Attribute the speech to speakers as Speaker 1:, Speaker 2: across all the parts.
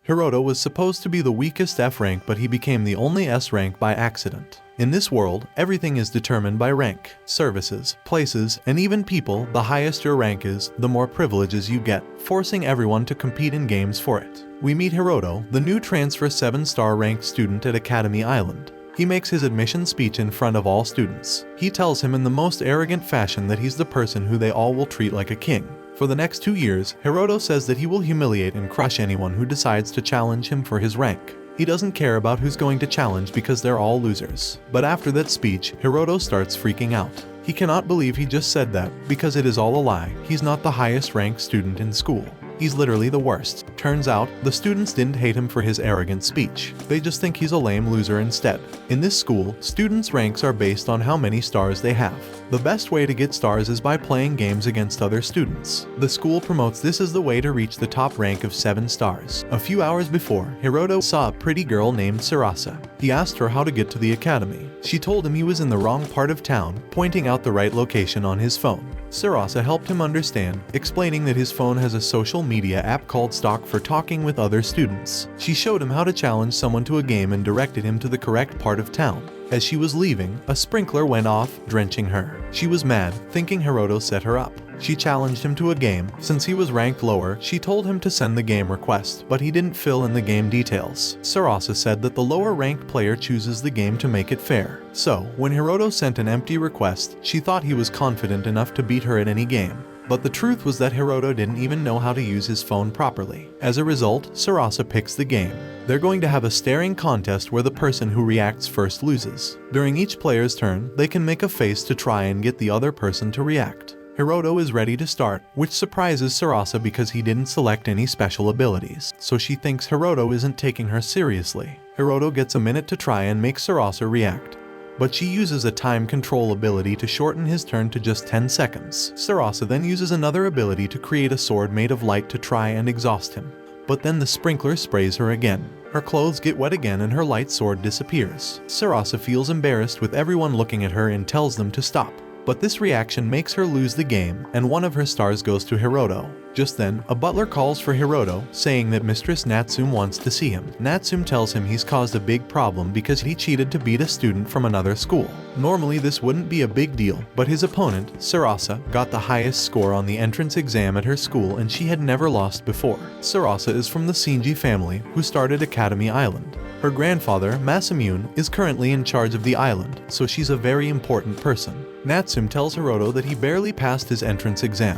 Speaker 1: Hiroto was supposed to be the weakest F rank, but he became the only S rank by accident. In this world, everything is determined by rank, services, places, and even people. The highest your rank is, the more privileges you get, forcing everyone to compete in games for it. We meet Hiroto, the new transfer 7-star ranked student at Academy Island. He makes his admission speech in front of all students. He tells him in the most arrogant fashion that he's the person who they all will treat like a king. For the next 2 years, Hiroto says that he will humiliate and crush anyone who decides to challenge him for his rank. He doesn't care about who's going to challenge because they're all losers. But after that speech, Hiroto starts freaking out. He cannot believe he just said that, because it is all a lie. He's not the highest ranked student in school. He's literally the worst. Turns out, the students didn't hate him for his arrogant speech. They just think he's a lame loser instead. In this school, students' ranks are based on how many stars they have. The best way to get stars is by playing games against other students. The school promotes this as the way to reach the top rank of 7 stars. A few hours before, Hiroto saw a pretty girl named Sarasa. He asked her how to get to the academy. She told him he was in the wrong part of town, pointing out the right location on his phone. Sarasa helped him understand, explaining that his phone has a social media app called Stock for talking with other students. She showed him how to challenge someone to a game and directed him to the correct part of town. As she was leaving, a sprinkler went off, drenching her. She was mad, thinking Hiroto set her up. She challenged him to a game. Since he was ranked lower, she told him to send the game request, but he didn't fill in the game details. Sarasa said that the lower-ranked player chooses the game to make it fair. So, when Hiroto sent an empty request, she thought he was confident enough to beat her at any game. But the truth was that Hiroto didn't even know how to use his phone properly. As a result, Sarasa picks the game. They're going to have a staring contest where the person who reacts first loses. During each player's turn, they can make a face to try and get the other person to react. Hiroto is ready to start, which surprises Sarasa because he didn't select any special abilities, so she thinks Hiroto isn't taking her seriously. Hiroto gets a minute to try and make Sarasa react, but she uses a time control ability to shorten his turn to just 10 seconds. Sarasa then uses another ability to create a sword made of light to try and exhaust him. But then the sprinkler sprays her again. Her clothes get wet again and her light sword disappears. Sarasa feels embarrassed with everyone looking at her and tells them to stop. But this reaction makes her lose the game, and one of her stars goes to Hiroto. Just then, a butler calls for Hiroto, saying that Mistress Natsume wants to see him. Natsume tells him he's caused a big problem because he cheated to beat a student from another school. Normally this wouldn't be a big deal, but his opponent, Sarasa, got the highest score on the entrance exam at her school and she had never lost before. Sarasa is from the Shinji family, who started Academy Island. Her grandfather, Masamune, is currently in charge of the island, so she's a very important person. Natsume tells Hiroto that he barely passed his entrance exam,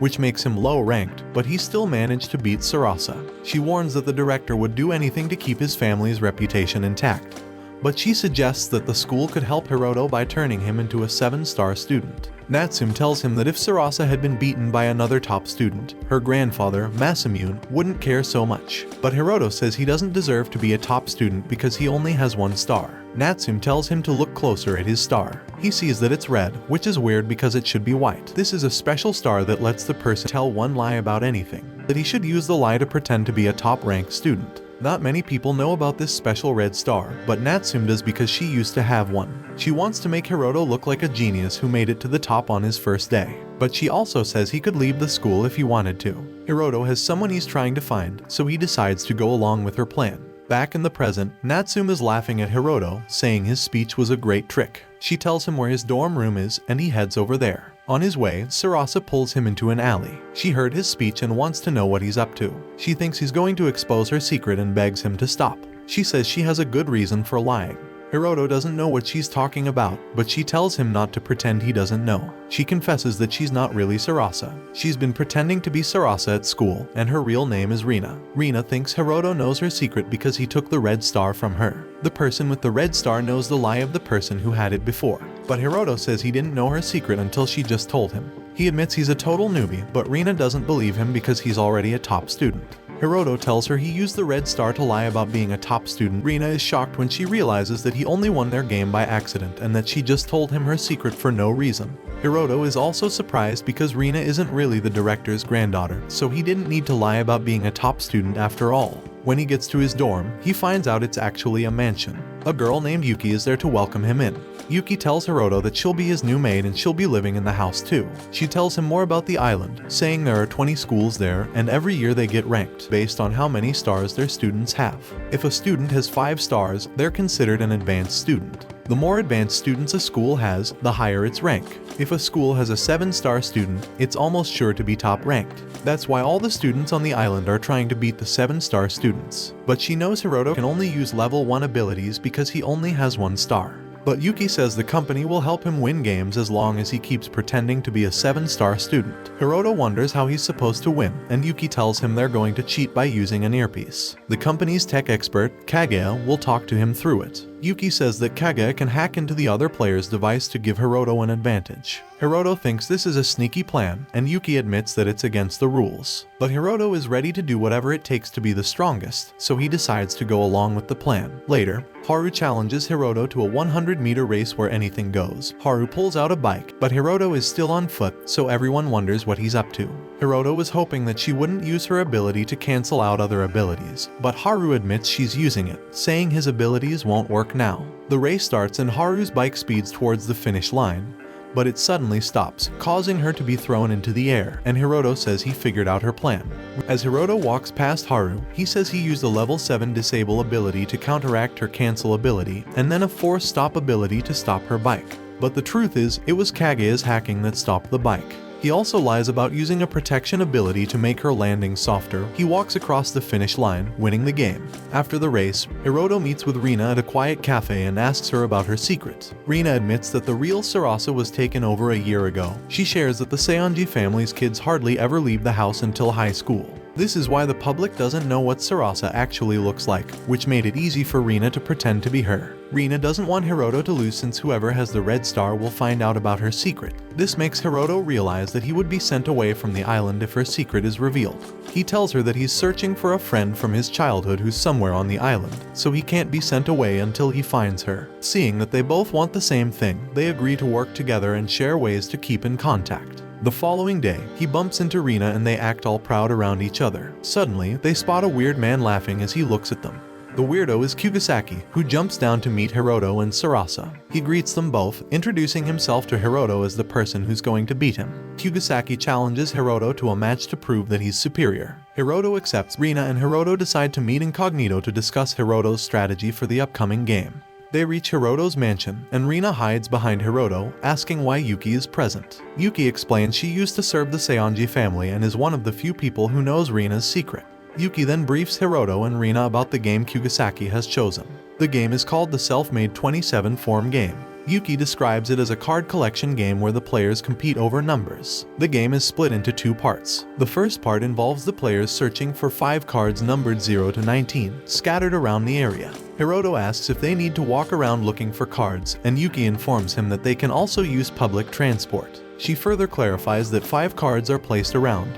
Speaker 1: which makes him low-ranked, but he still managed to beat Sarasa. She warns that the director would do anything to keep his family's reputation intact, but she suggests that the school could help Hiroto by turning him into a 7-star student. Natsume tells him that if Sarasa had been beaten by another top student, her grandfather, Masamune, wouldn't care so much. But Hiroto says he doesn't deserve to be a top student because he only has 1 star. Natsume tells him to look closer at his star. He sees that it's red, which is weird because it should be white. This is a special star that lets the person tell one lie about anything, that he should use the lie to pretend to be a top-ranked student. Not many people know about this special red star, but Natsume does because she used to have one. She wants to make Hiroto look like a genius who made it to the top on his first day. But she also says he could leave the school if he wanted to. Hiroto has someone he's trying to find, so he decides to go along with her plan. Back in the present, Natsume is laughing at Hiroto, saying his speech was a great trick. She tells him where his dorm room is and he heads over there. On his way, Sarasa pulls him into an alley. She heard his speech and wants to know what he's up to. She thinks he's going to expose her secret and begs him to stop. She says she has a good reason for lying. Hiroto doesn't know what she's talking about, but she tells him not to pretend he doesn't know. She confesses that she's not really Sarasa. She's been pretending to be Sarasa at school, and her real name is Rina. Rina thinks Hiroto knows her secret because he took the red star from her. The person with the red star knows the lie of the person who had it before. But Hiroto says he didn't know her secret until she just told him. He admits he's a total newbie, but Rina doesn't believe him because he's already a top student. Hiroto tells her he used the red star to lie about being a top student. Rina is shocked when she realizes that he only won their game by accident and that she just told him her secret for no reason. Hiroto is also surprised because Rina isn't really the director's granddaughter, so he didn't need to lie about being a top student after all. When he gets to his dorm, he finds out it's actually a mansion. A girl named Yuki is there to welcome him in. Yuki tells Hiroto that she'll be his new maid and she'll be living in the house too. She tells him more about the island, saying there are 20 schools there and every year they get ranked based on how many stars their students have. If a student has 5 stars, they're considered an advanced student. The more advanced students a school has, the higher its rank. If a school has a 7-star student, it's almost sure to be top ranked. That's why all the students on the island are trying to beat the 7-star students. But she knows Hiroto can only use level 1 abilities because he only has 1 star. But Yuki says the company will help him win games as long as he keeps pretending to be a 7-star student. Hiroto wonders how he's supposed to win, and Yuki tells him they're going to cheat by using an earpiece. The company's tech expert, Kagea, will talk to him through it. Yuki says that Kagea can hack into the other player's device to give Hiroto an advantage. Hiroto thinks this is a sneaky plan, and Yuki admits that it's against the rules. But Hiroto is ready to do whatever it takes to be the strongest, so he decides to go along with the plan. Later, Haru challenges Hiroto to a 100-meter race where anything goes. Haru pulls out a bike, but Hiroto is still on foot, so everyone wonders what he's up to. Hiroto was hoping that she wouldn't use her ability to cancel out other abilities, but Haru admits she's using it, saying his abilities won't work now. The race starts and Haru's bike speeds towards the finish line, but it suddenly stops, causing her to be thrown into the air, and Hiroto says he figured out her plan. As Hiroto walks past Haru, he says he used a level 7 disable ability to counteract her cancel ability, and then a force stop ability to stop her bike. But the truth is, it was Kagea's hacking that stopped the bike. He also lies about using a protection ability to make her landing softer. He walks across the finish line, winning the game. After the race, Hiroto meets with Rina at a quiet cafe and asks her about her secret. Rina admits that the real Sarasa was taken over a year ago. She shares that the Seonji family's kids hardly ever leave the house until high school. This is why the public doesn't know what Sarasa actually looks like, which made it easy for Rina to pretend to be her. Rina doesn't want Hiroto to lose since whoever has the red star will find out about her secret. This makes Hiroto realize that he would be sent away from the island if her secret is revealed. He tells her that he's searching for a friend from his childhood who's somewhere on the island, so he can't be sent away until he finds her. Seeing that they both want the same thing, they agree to work together and share ways to keep in contact. The following day, he bumps into Rina and they act all proud around each other. Suddenly, they spot a weird man laughing as he looks at them. The weirdo is Kugisaki, who jumps down to meet Hiroto and Sarasa. He greets them both, introducing himself to Hiroto as the person who's going to beat him. Kugisaki challenges Hiroto to a match to prove that he's superior. Hiroto accepts. Rina and Hiroto decide to meet incognito to discuss Hiroto's strategy for the upcoming game. They reach Hiroto's mansion, and Rina hides behind Hiroto, asking why Yuki is present. Yuki explains she used to serve the Seonji family and is one of the few people who knows Rina's secret. Yuki then briefs Hiroto and Rina about the game Kugisaki has chosen. The game is called the Self-Made 27 Form Game. Yuki describes it as a card collection game where the players compete over numbers. The game is split into 2 parts. The first part involves the players searching for 5 cards numbered 0 to 19, scattered around the area. Hiroto asks if they need to walk around looking for cards, and Yuki informs him that they can also use public transport. She further clarifies that 5 cards are placed around,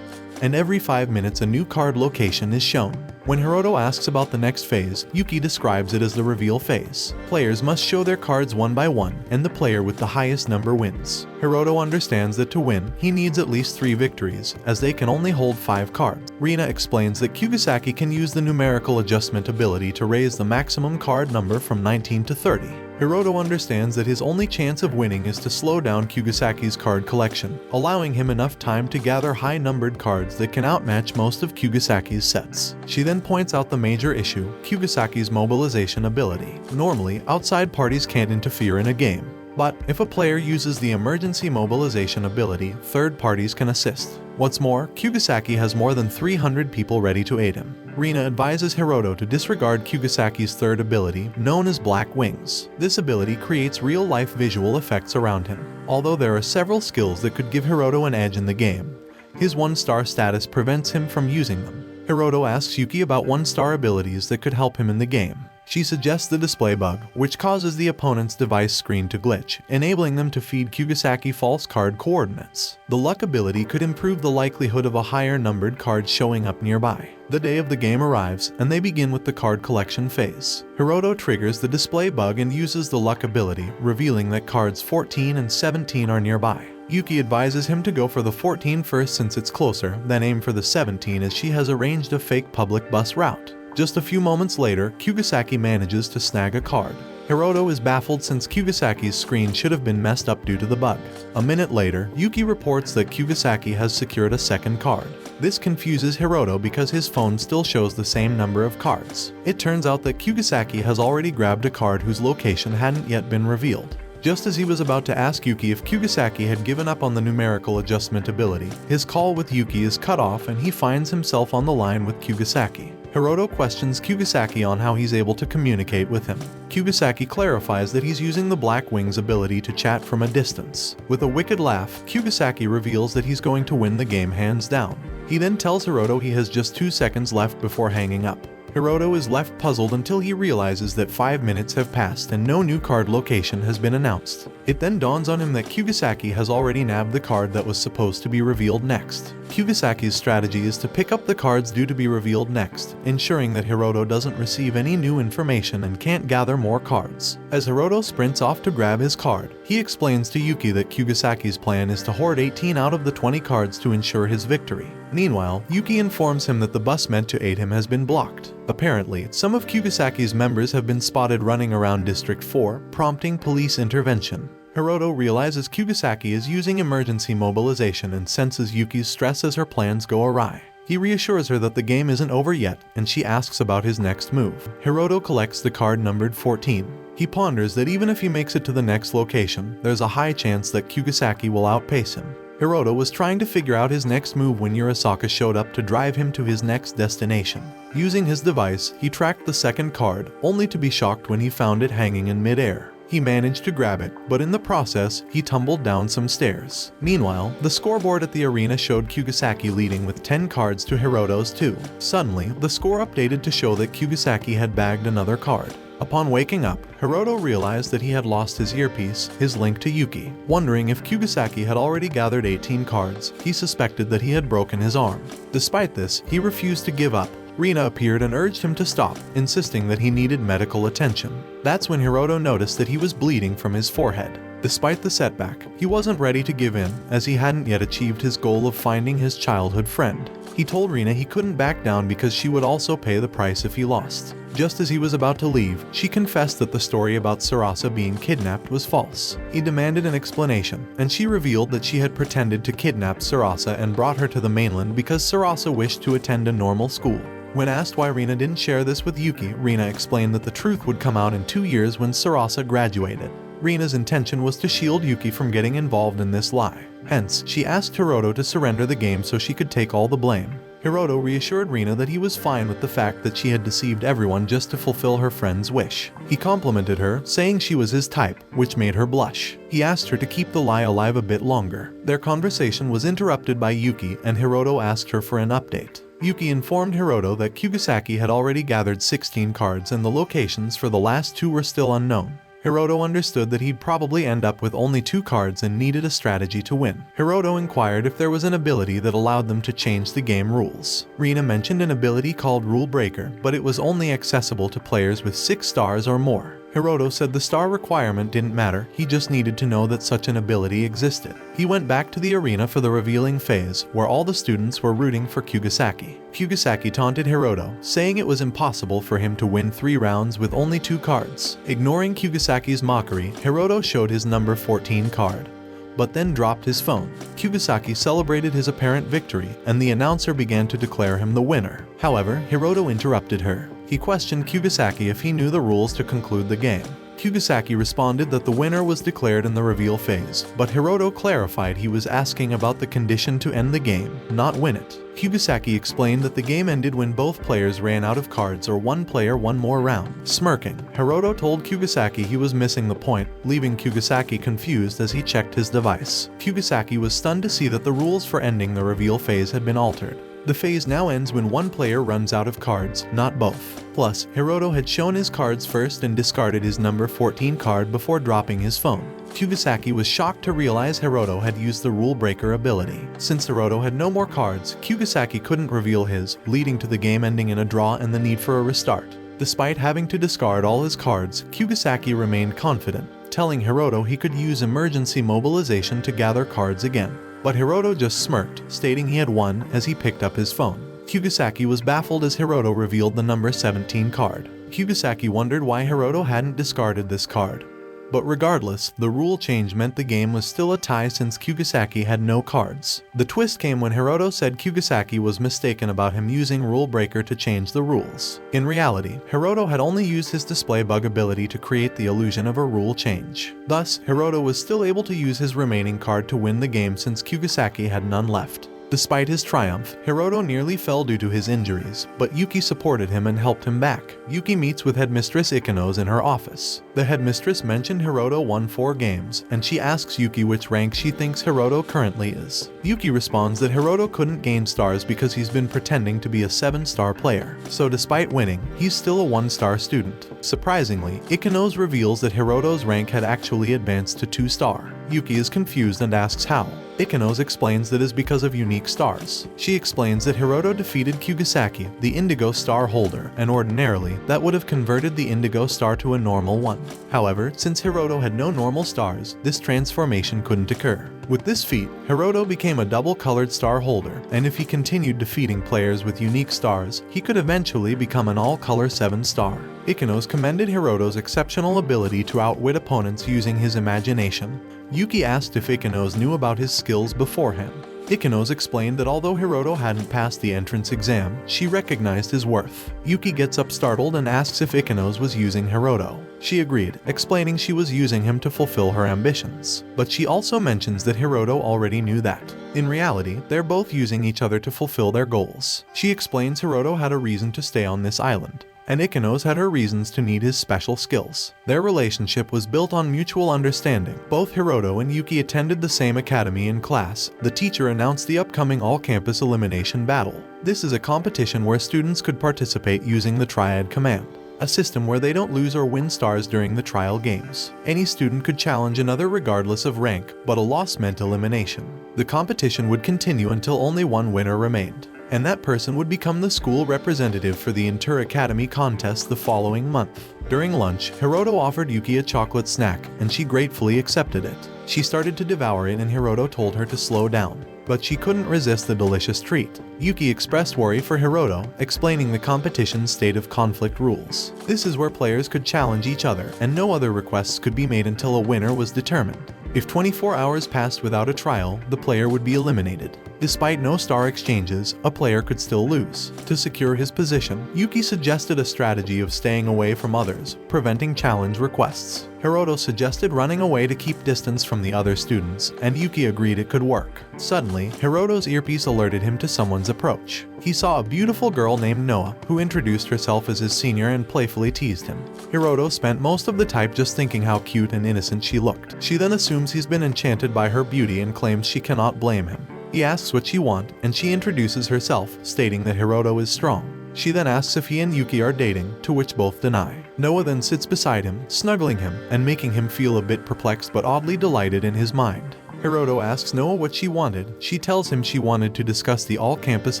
Speaker 1: and every 5 minutes a new card location is shown. When Hiroto asks about the next phase, Yuki describes it as the reveal phase. Players must show their cards one by one, and the player with the highest number wins. Hiroto understands that to win, he needs at least 3 victories, as they can only hold 5 cards. Rina explains that Kugisaki can use the numerical adjustment ability to raise the maximum card number from 19 to 30. Hiroto understands that his only chance of winning is to slow down Kugisaki's card collection, allowing him enough time to gather high-numbered cards that can outmatch most of Kugisaki's sets. She then points out the major issue, Kugisaki's mobilization ability. Normally, outside parties can't interfere in a game, but if a player uses the emergency mobilization ability, third parties can assist. What's more, Kugisaki has more than 300 people ready to aid him. Rina advises Hiroto to disregard Kugisaki's third ability, known as Black Wings. This ability creates real-life visual effects around him. Although there are several skills that could give Hiroto an edge in the game, his 1-star status prevents him from using them. Hiroto asks Yuki about 1-star abilities that could help him in the game. She suggests the display bug, which causes the opponent's device screen to glitch, enabling them to feed Kugisaki false card coordinates. The luck ability could improve the likelihood of a higher numbered card showing up nearby. The day of the game arrives, and they begin with the card collection phase. Hiroto triggers the display bug and uses the luck ability, revealing that cards 14 and 17 are nearby. Yuki advises him to go for the 14 first since it's closer, then aim for the 17 as she has arranged a fake public bus route. Just a few moments later, Kugisaki manages to snag a card. Hiroto is baffled since Kugisaki's screen should have been messed up due to the bug. A minute later, Yuki reports that Kugisaki has secured a second card. This confuses Hiroto because his phone still shows the same number of cards. It turns out that Kugisaki has already grabbed a card whose location hadn't yet been revealed. Just as he was about to ask Yuki if Kugisaki had given up on the numerical adjustment ability, his call with Yuki is cut off and he finds himself on the line with Kugisaki. Hiroto questions Kugisaki on how he's able to communicate with him. Kugisaki clarifies that he's using the Black Wings ability to chat from a distance. With a wicked laugh, Kugisaki reveals that he's going to win the game hands down. He then tells Hiroto he has just 2 seconds left before hanging up. Hiroto is left puzzled until he realizes that 5 minutes have passed and no new card location has been announced. It then dawns on him that Kugisaki has already nabbed the card that was supposed to be revealed next. Kugisaki's strategy is to pick up the cards due to be revealed next, ensuring that Hiroto doesn't receive any new information and can't gather more cards. As Hiroto sprints off to grab his card, he explains to Yuki that Kugisaki's plan is to hoard 18 out of the 20 cards to ensure his victory. Meanwhile, Yuki informs him that the bus meant to aid him has been blocked. Apparently, some of Kugisaki's members have been spotted running around District 4, prompting police intervention. Hiroto realizes Kugisaki is using emergency mobilization and senses Yuki's stress as her plans go awry. He reassures her that the game isn't over yet, and she asks about his next move. Hiroto collects the card numbered 14. He ponders that even if he makes it to the next location, there's a high chance that Kugisaki will outpace him. Hiroto was trying to figure out his next move when Urasaka showed up to drive him to his next destination. Using his device, he tracked the second card, only to be shocked when he found it hanging in midair. He managed to grab it, but in the process, he tumbled down some stairs. Meanwhile, the scoreboard at the arena showed Kugisaki leading with 10 cards to Hiroto's 2. Suddenly, the score updated to show that Kugisaki had bagged another card. Upon waking up, Hiroto realized that he had lost his earpiece, his link to Yuki. Wondering if Kugisaki had already gathered 18 cards, he suspected that he had broken his arm. Despite this, he refused to give up. Rina appeared and urged him to stop, insisting that he needed medical attention. That's when Hiroto noticed that he was bleeding from his forehead. Despite the setback, he wasn't ready to give in, as he hadn't yet achieved his goal of finding his childhood friend. He told Rina he couldn't back down because she would also pay the price if he lost. Just as he was about to leave, she confessed that the story about Sarasa being kidnapped was false. He demanded an explanation, and she revealed that she had pretended to kidnap Sarasa and brought her to the mainland because Sarasa wished to attend a normal school. When asked why Rina didn't share this with Yuki, Rina explained that the truth would come out in 2 years when Sarasa graduated. Rina's intention was to shield Yuki from getting involved in this lie. Hence, she asked Hiroto to surrender the game so she could take all the blame. Hiroto reassured Rina that he was fine with the fact that she had deceived everyone just to fulfill her friend's wish. He complimented her, saying she was his type, which made her blush. He asked her to keep the lie alive a bit longer. Their conversation was interrupted by Yuki, and Hiroto asked her for an update. Yuki informed Hiroto that Kugisaki had already gathered 16 cards and the locations for the last 2 were still unknown. Hiroto understood that he'd probably end up with only 2 cards and needed a strategy to win. Hiroto inquired if there was an ability that allowed them to change the game rules. Rina mentioned an ability called Rule Breaker, but it was only accessible to players with 6 stars or more. Hiroto said the star requirement didn't matter, he just needed to know that such an ability existed. He went back to the arena for the revealing phase, where all the students were rooting for Kugisaki. Kugisaki taunted Hiroto, saying it was impossible for him to win 3 rounds with only 2 cards. Ignoring Kugisaki's mockery, Hiroto showed his number 14 card, but then dropped his phone. Kugisaki celebrated his apparent victory, and the announcer began to declare him the winner. However, Hiroto interrupted her. He questioned Kugisaki if he knew the rules to conclude the game. Kugisaki responded that the winner was declared in the reveal phase, but Hiroto clarified he was asking about the condition to end the game, not win it. Kugisaki explained that the game ended when both players ran out of cards or one player won more round. Smirking, Hiroto told Kugisaki he was missing the point, leaving Kugisaki confused as he checked his device. Kugisaki was stunned to see that the rules for ending the reveal phase had been altered. The phase now ends when one player runs out of cards, not both. Plus, Hiroto had shown his cards first and discarded his number 14 card before dropping his phone. Kugisaki was shocked to realize Hiroto had used the Rule Breaker ability. Since Hiroto had no more cards, Kugisaki couldn't reveal his, leading to the game ending in a draw and the need for a restart. Despite having to discard all his cards, Kugisaki remained confident, telling Hiroto he could use emergency mobilization to gather cards again. But Hiroto just smirked, stating he had won as he picked up his phone. Kugisaki was baffled as Hiroto revealed the number 17 card. Kugisaki wondered why Hiroto hadn't discarded this card. But regardless, the rule change meant the game was still a tie since Kugisaki had no cards. The twist came when Hiroto said Kugisaki was mistaken about him using Rule Breaker to change the rules. In reality, Hiroto had only used his display bug ability to create the illusion of a rule change. Thus, Hiroto was still able to use his remaining card to win the game since Kugisaki had none left. Despite his triumph, Hiroto nearly fell due to his injuries, but Yuki supported him and helped him back. Yuki meets with Headmistress Ikanos in her office. The headmistress mentioned Hiroto won 4 games, and she asks Yuki which rank she thinks Hiroto currently is. Yuki responds that Hiroto couldn't gain stars because he's been pretending to be a 7-star player, so despite winning, he's still a 1-star student. Surprisingly, Ikanos reveals that Hiroto's rank had actually advanced to 2-star. Yuki is confused and asks how. Ikanos explains that is because of unique stars. She explains that Hiroto defeated Kugisaki, the Indigo Star holder, and ordinarily, that would have converted the Indigo Star to a normal one. However, since Hiroto had no normal stars, this transformation couldn't occur. With this feat, Hiroto became a double-colored star holder, and if he continued defeating players with unique stars, he could eventually become an all-color 7-star. Ikanos commended Hiroto's exceptional ability to outwit opponents using his imagination. Yuki asked if Ikanos knew about his skills beforehand. Ikanos explained that although Hiroto hadn't passed the entrance exam, she recognized his worth. Yuki gets up startled and asks if Ikanos was using Hiroto. She agreed, explaining she was using him to fulfill her ambitions. But she also mentions that Hiroto already knew that. In reality, they're both using each other to fulfill their goals. She explains Hiroto had a reason to stay on this island, and Ikanos had her reasons to need his special skills. Their relationship was built on mutual understanding. Both Hiroto and Yuki attended the same academy in class. The teacher announced the upcoming all-campus elimination battle. This is a competition where students could participate using the Triad command, a system where they don't lose or win stars during the trial games. Any student could challenge another regardless of rank, but a loss meant elimination. The competition would continue until only one winner remained, and that person would become the school representative for the Inter-Academy contest the following month. During lunch, Hiroto offered Yuki a chocolate snack, and she gratefully accepted it. She started to devour it and Hiroto told her to slow down, but she couldn't resist the delicious treat. Yuki expressed worry for Hiroto, explaining the competition's state of conflict rules. This is where players could challenge each other, and no other requests could be made until a winner was determined. If 24 hours passed without a trial, the player would be eliminated. Despite no star exchanges, a player could still lose. To secure his position, Yuki suggested a strategy of staying away from others, preventing challenge requests. Hiroto suggested running away to keep distance from the other students, and Yuki agreed it could work. Suddenly, Hiroto's earpiece alerted him to someone's approach. He saw a beautiful girl named Noa, who introduced herself as his senior and playfully teased him. Hiroto spent most of the time just thinking how cute and innocent she looked. She then assumes he's been enchanted by her beauty and claims she cannot blame him. He asks what she wants, and she introduces herself, stating that Hiroto is strong. She then asks if he and Yuki are dating, to which both deny. Noa then sits beside him, snuggling him, and making him feel a bit perplexed but oddly delighted in his mind. Hiroto asks Noa what she wanted. She tells him she wanted to discuss the all-campus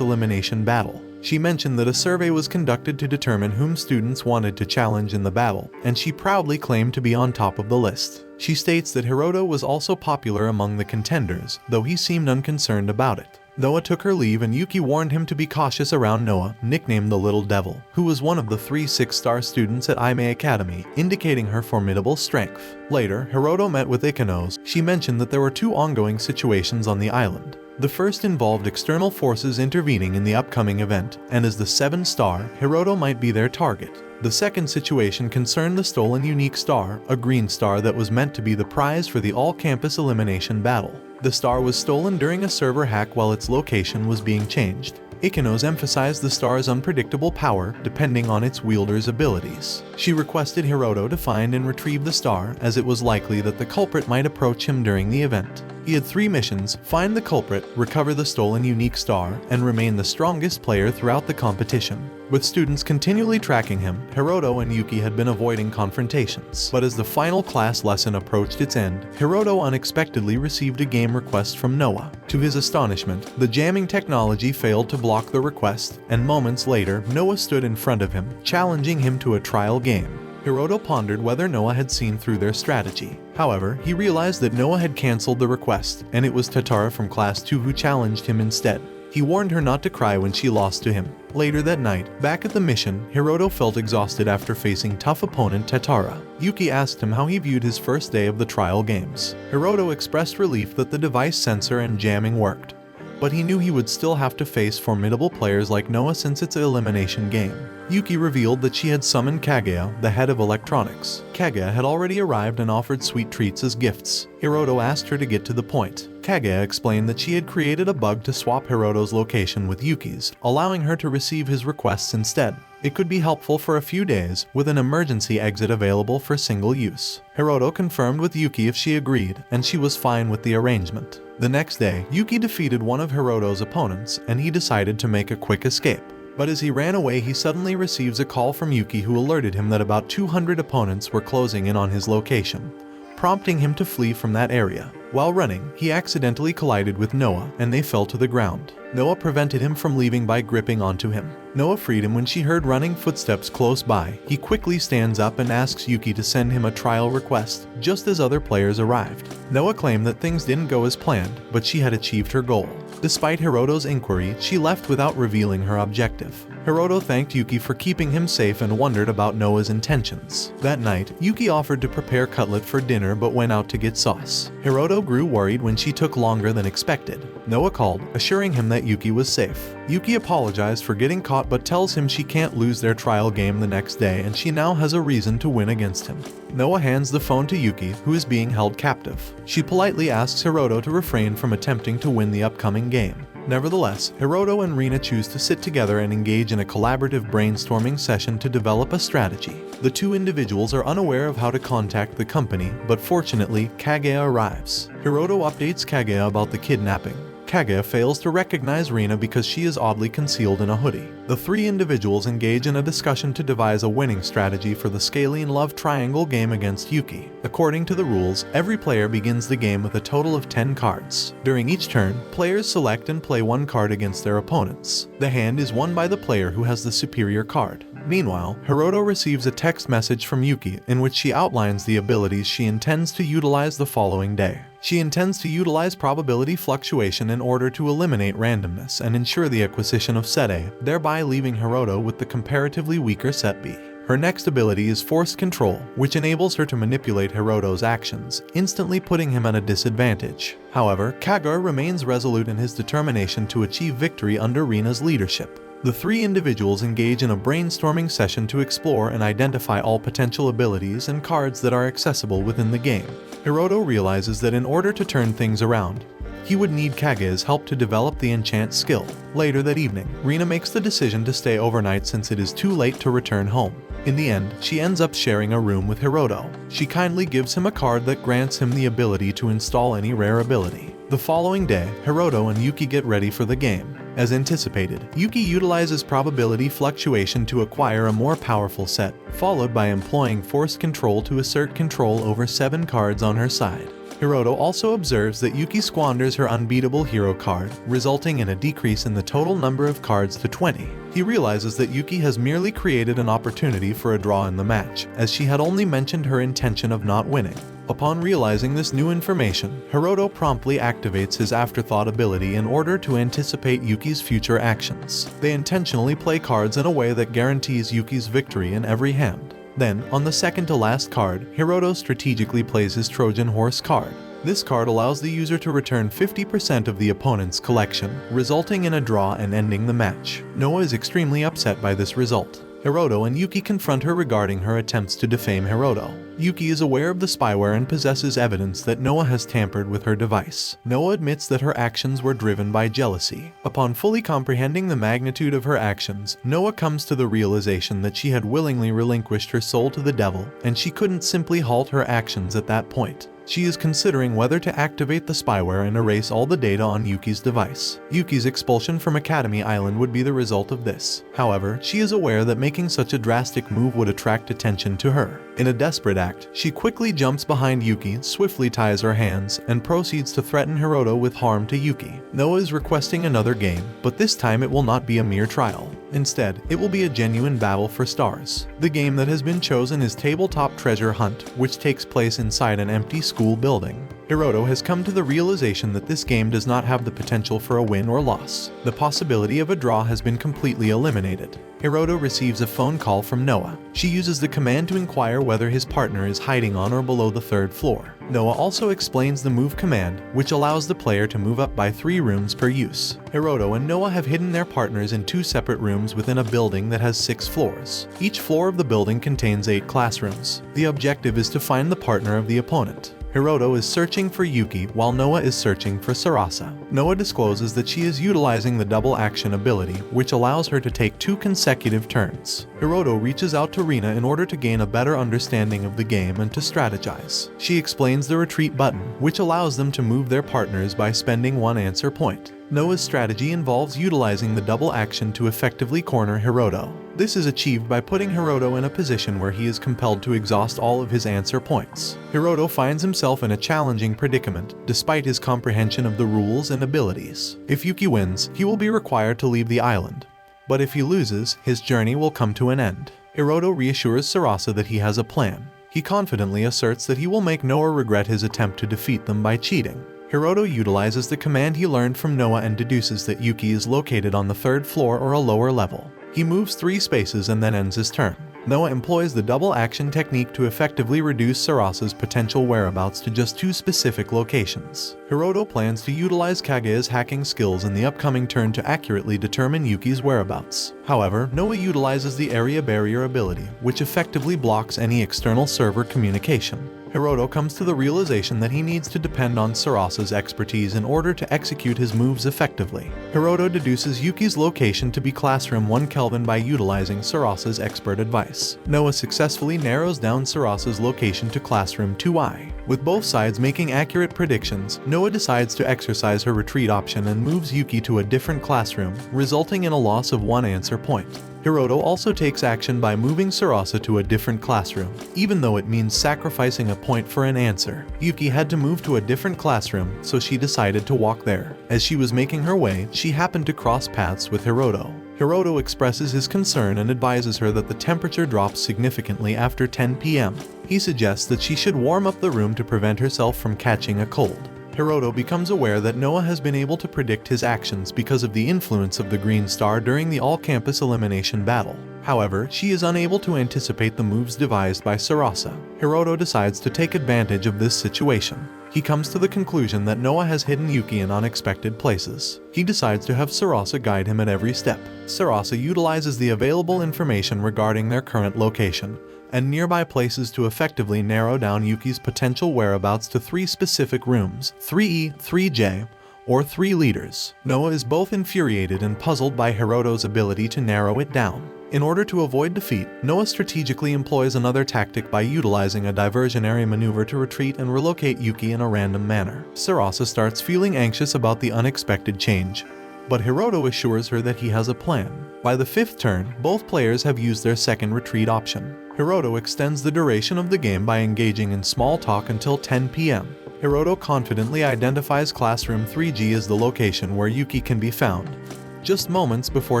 Speaker 1: elimination battle. She mentioned that a survey was conducted to determine whom students wanted to challenge in the battle, and she proudly claimed to be on top of the list. She states that Hiroto was also popular among the contenders, though he seemed unconcerned about it. Noa took her leave and Yuki warned him to be cautious around Noa, nicknamed the Little Devil, who was one of the 3 6-star students at Aimei Academy, indicating her formidable strength. Later, Hiroto met with Ikanos. She mentioned that there were 2 ongoing situations on the island. The first involved external forces intervening in the upcoming event, and as the 7-star, Hiroto might be their target. The second situation concerned the stolen unique star, a green star that was meant to be the prize for the all-campus elimination battle. The star was stolen during a server hack while its location was being changed. Ikanos emphasized the star's unpredictable power depending on its wielder's abilities. She requested Hiroto to find and retrieve the star, as it was likely that the culprit might approach him during the event. He had 3 missions: find the culprit, recover the stolen unique star, and remain the strongest player throughout the competition. With students continually tracking him, Hiroto and Yuki had been avoiding confrontations. But as the final class lesson approached its end, Hiroto unexpectedly received a game request from Noa. To his astonishment, the jamming technology failed to block the request, and moments later, Noa stood in front of him, challenging him to a trial game. Hiroto pondered whether Noa had seen through their strategy. However, he realized that Noa had cancelled the request, and it was Tatara from Class 2 who challenged him instead. He warned her not to cry when she lost to him. Later that night, back at the mission, Hiroto felt exhausted after facing tough opponent Tetara. Yuki asked him how he viewed his first day of the trial games. Hiroto expressed relief that the device sensor and jamming worked, but he knew he would still have to face formidable players like Noah since it's an elimination game. Yuki revealed that she had summoned Kaguya, the head of electronics. Kaguya had already arrived and offered sweet treats as gifts. Hiroto asked her to get to the point. Kaguya explained that she had created a bug to swap Hiroto's location with Yuki's, allowing her to receive his requests instead. It could be helpful for a few days, with an emergency exit available for single use. Hiroto confirmed with Yuki if she agreed, and she was fine with the arrangement. The next day, Yuki defeated one of Hiroto's opponents, and he decided to make a quick escape. But as he ran away, he suddenly receives a call from Yuki who alerted him that about 200 opponents were closing in on his location, prompting him to flee from that area. While running, he accidentally collided with Noah, and they fell to the ground. Noah prevented him from leaving by gripping onto him. Noah freed him when she heard running footsteps close by. He quickly stands up and asks Yuki to send him a trial request, just as other players arrived. Noah claimed that things didn't go as planned, but she had achieved her goal. Despite Hiroto's inquiry, she left without revealing her objective. Hiroto thanked Yuki for keeping him safe and wondered about Noah's intentions. That night, Yuki offered to prepare cutlet for dinner but went out to get sauce. Hiroto grew worried when she took longer than expected. Noah called, assuring him that Yuki was safe. Yuki apologized for getting caught but tells him she can't lose their trial game the next day and she now has a reason to win against him. Noah hands the phone to Yuki, who is being held captive. She politely asks Hiroto to refrain from attempting to win the upcoming game. Nevertheless, Hiroto and Rina choose to sit together and engage in a collaborative brainstorming session to develop a strategy. The two individuals are unaware of how to contact the company, but fortunately, Kaguya arrives. Hiroto updates Kaguya about the kidnapping. Kaguya fails to recognize Rina because she is oddly concealed in a hoodie. The three individuals engage in a discussion to devise a winning strategy for the Scalene Love Triangle game against Yuki. According to the rules, every player begins the game with a total of 10 cards. During each turn, players select and play one card against their opponents. The hand is won by the player who has the superior card. Meanwhile, Hiroto receives a text message from Yuki in which she outlines the abilities she intends to utilize the following day. She intends to utilize probability fluctuation in order to eliminate randomness and ensure the acquisition of set A, thereby leaving Hiroto with the comparatively weaker set B. Her next ability is Forced Control, which enables her to manipulate Hiroto's actions, instantly putting him at a disadvantage. However, Kaguya remains resolute in his determination to achieve victory under Rina's leadership. The three individuals engage in a brainstorming session to explore and identify all potential abilities and cards that are accessible within the game. Hiroto realizes that in order to turn things around, he would need Kaguya's help to develop the enchant skill. Later that evening, Rina makes the decision to stay overnight since it is too late to return home. In the end, she ends up sharing a room with Hiroto. She kindly gives him a card that grants him the ability to install any rare ability. The following day, Hiroto and Yuki get ready for the game. As anticipated, Yuki utilizes probability fluctuation to acquire a more powerful set, followed by employing Forced Control to assert control over 7 cards on her side. Hiroto also observes that Yuki squanders her unbeatable hero card, resulting in a decrease in the total number of cards to 20. He realizes that Yuki has merely created an opportunity for a draw in the match, as she had only mentioned her intention of not winning. Upon realizing this new information, Hiroto promptly activates his afterthought ability in order to anticipate Yuki's future actions. They intentionally play cards in a way that guarantees Yuki's victory in every hand. Then, on the second to last card, Hiroto strategically plays his Trojan Horse card. This card allows the user to return 50% of the opponent's collection, resulting in a draw and ending the match. Noah is extremely upset by this result. Hiroto and Yuki confront her regarding her attempts to defame Hiroto. Yuki is aware of the spyware and possesses evidence that Noah has tampered with her device. Noah admits that her actions were driven by jealousy. Upon fully comprehending the magnitude of her actions, Noah comes to the realization that she had willingly relinquished her soul to the devil, and she couldn't simply halt her actions at that point. She is considering whether to activate the spyware and erase all the data on Yuki's device. Yuki's expulsion from Academy Island would be the result of this. However, she is aware that making such a drastic move would attract attention to her. In a desperate act, she quickly jumps behind Yuki, swiftly ties her hands, and proceeds to threaten Hiroto with harm to Yuki. Noah is requesting another game, but this time it will not be a mere trial. Instead, it will be a genuine battle for stars. The game that has been chosen is Tabletop Treasure Hunt, which takes place inside an empty school building. Hiroto has come to the realization that this game does not have the potential for a win or loss. The possibility of a draw has been completely eliminated. Hiroto receives a phone call from Noah. She uses the command to inquire whether his partner is hiding on or below the 3rd floor. Noah also explains the move command, which allows the player to move up by 3 rooms per use. Hiroto and Noah have hidden their partners in 2 separate rooms within a building that has 6 floors. Each floor of the building contains 8 classrooms. The objective is to find the partner of the opponent. Hiroto is searching for Yuki while Noah is searching for Sarasa. Noah discloses that she is utilizing the double action ability, which allows her to take 2 consecutive turns. Hiroto reaches out to Rina in order to gain a better understanding of the game and to strategize. She explains the retreat button, which allows them to move their partners by spending 1 answer point. Noah's strategy involves utilizing the double action to effectively corner Hiroto. This is achieved by putting Hiroto in a position where he is compelled to exhaust all of his answer points. Hiroto finds himself in a challenging predicament, despite his comprehension of the rules and abilities. If Yuki wins, he will be required to leave the island. But if he loses, his journey will come to an end. Hiroto reassures Sarasa that he has a plan. He confidently asserts that he will make Noah regret his attempt to defeat them by cheating. Hiroto utilizes the command he learned from Noah and deduces that Yuki is located on the 3rd floor or a lower level. He moves 3 spaces and then ends his turn. Noah employs the double action technique to effectively reduce Sarasa's potential whereabouts to just 2 specific locations. Hiroto plans to utilize Kageya's hacking skills in the upcoming turn to accurately determine Yuki's whereabouts. However, Noah utilizes the area barrier ability, which effectively blocks any external server communication. Hiroto comes to the realization that he needs to depend on Sarasa's expertise in order to execute his moves effectively. Hiroto deduces Yuki's location to be Classroom 1 Kelvin by utilizing Sarasa's expert advice. Noah successfully narrows down Sarasa's location to Classroom 2I. With both sides making accurate predictions, Noah decides to exercise her retreat option and moves Yuki to a different classroom, resulting in a loss of 1 answer point. Hiroto also takes action by moving Sarasa to a different classroom, even though it means sacrificing a point for an answer. Yuki had to move to a different classroom, so she decided to walk there. As she was making her way, she happened to cross paths with Hiroto. Hiroto expresses his concern and advises her that the temperature drops significantly after 10 p.m. He suggests that she should warm up the room to prevent herself from catching a cold. Hiroto becomes aware that Noah has been able to predict his actions because of the influence of the Green Star during the all-campus elimination battle. However, she is unable to anticipate the moves devised by Sarasa. Hiroto decides to take advantage of this situation. He comes to the conclusion that Noah has hidden Yuki in unexpected places. He decides to have Sarasa guide him at every step. Sarasa utilizes the available information regarding their current location and nearby places to effectively narrow down Yuki's potential whereabouts to 3 specific rooms, 3E, 3J, or 3 leaders. Noah is both infuriated and puzzled by Hiroto's ability to narrow it down. In order to avoid defeat, Noah strategically employs another tactic by utilizing a diversionary maneuver to retreat and relocate Yuki in a random manner. Sarasa starts feeling anxious about the unexpected change, but Hiroto assures her that he has a plan. By the 5th turn, both players have used their second retreat option. Hiroto extends the duration of the game by engaging in small talk until 10 p.m. Hiroto confidently identifies Classroom 3G as the location where Yuki can be found. Just moments before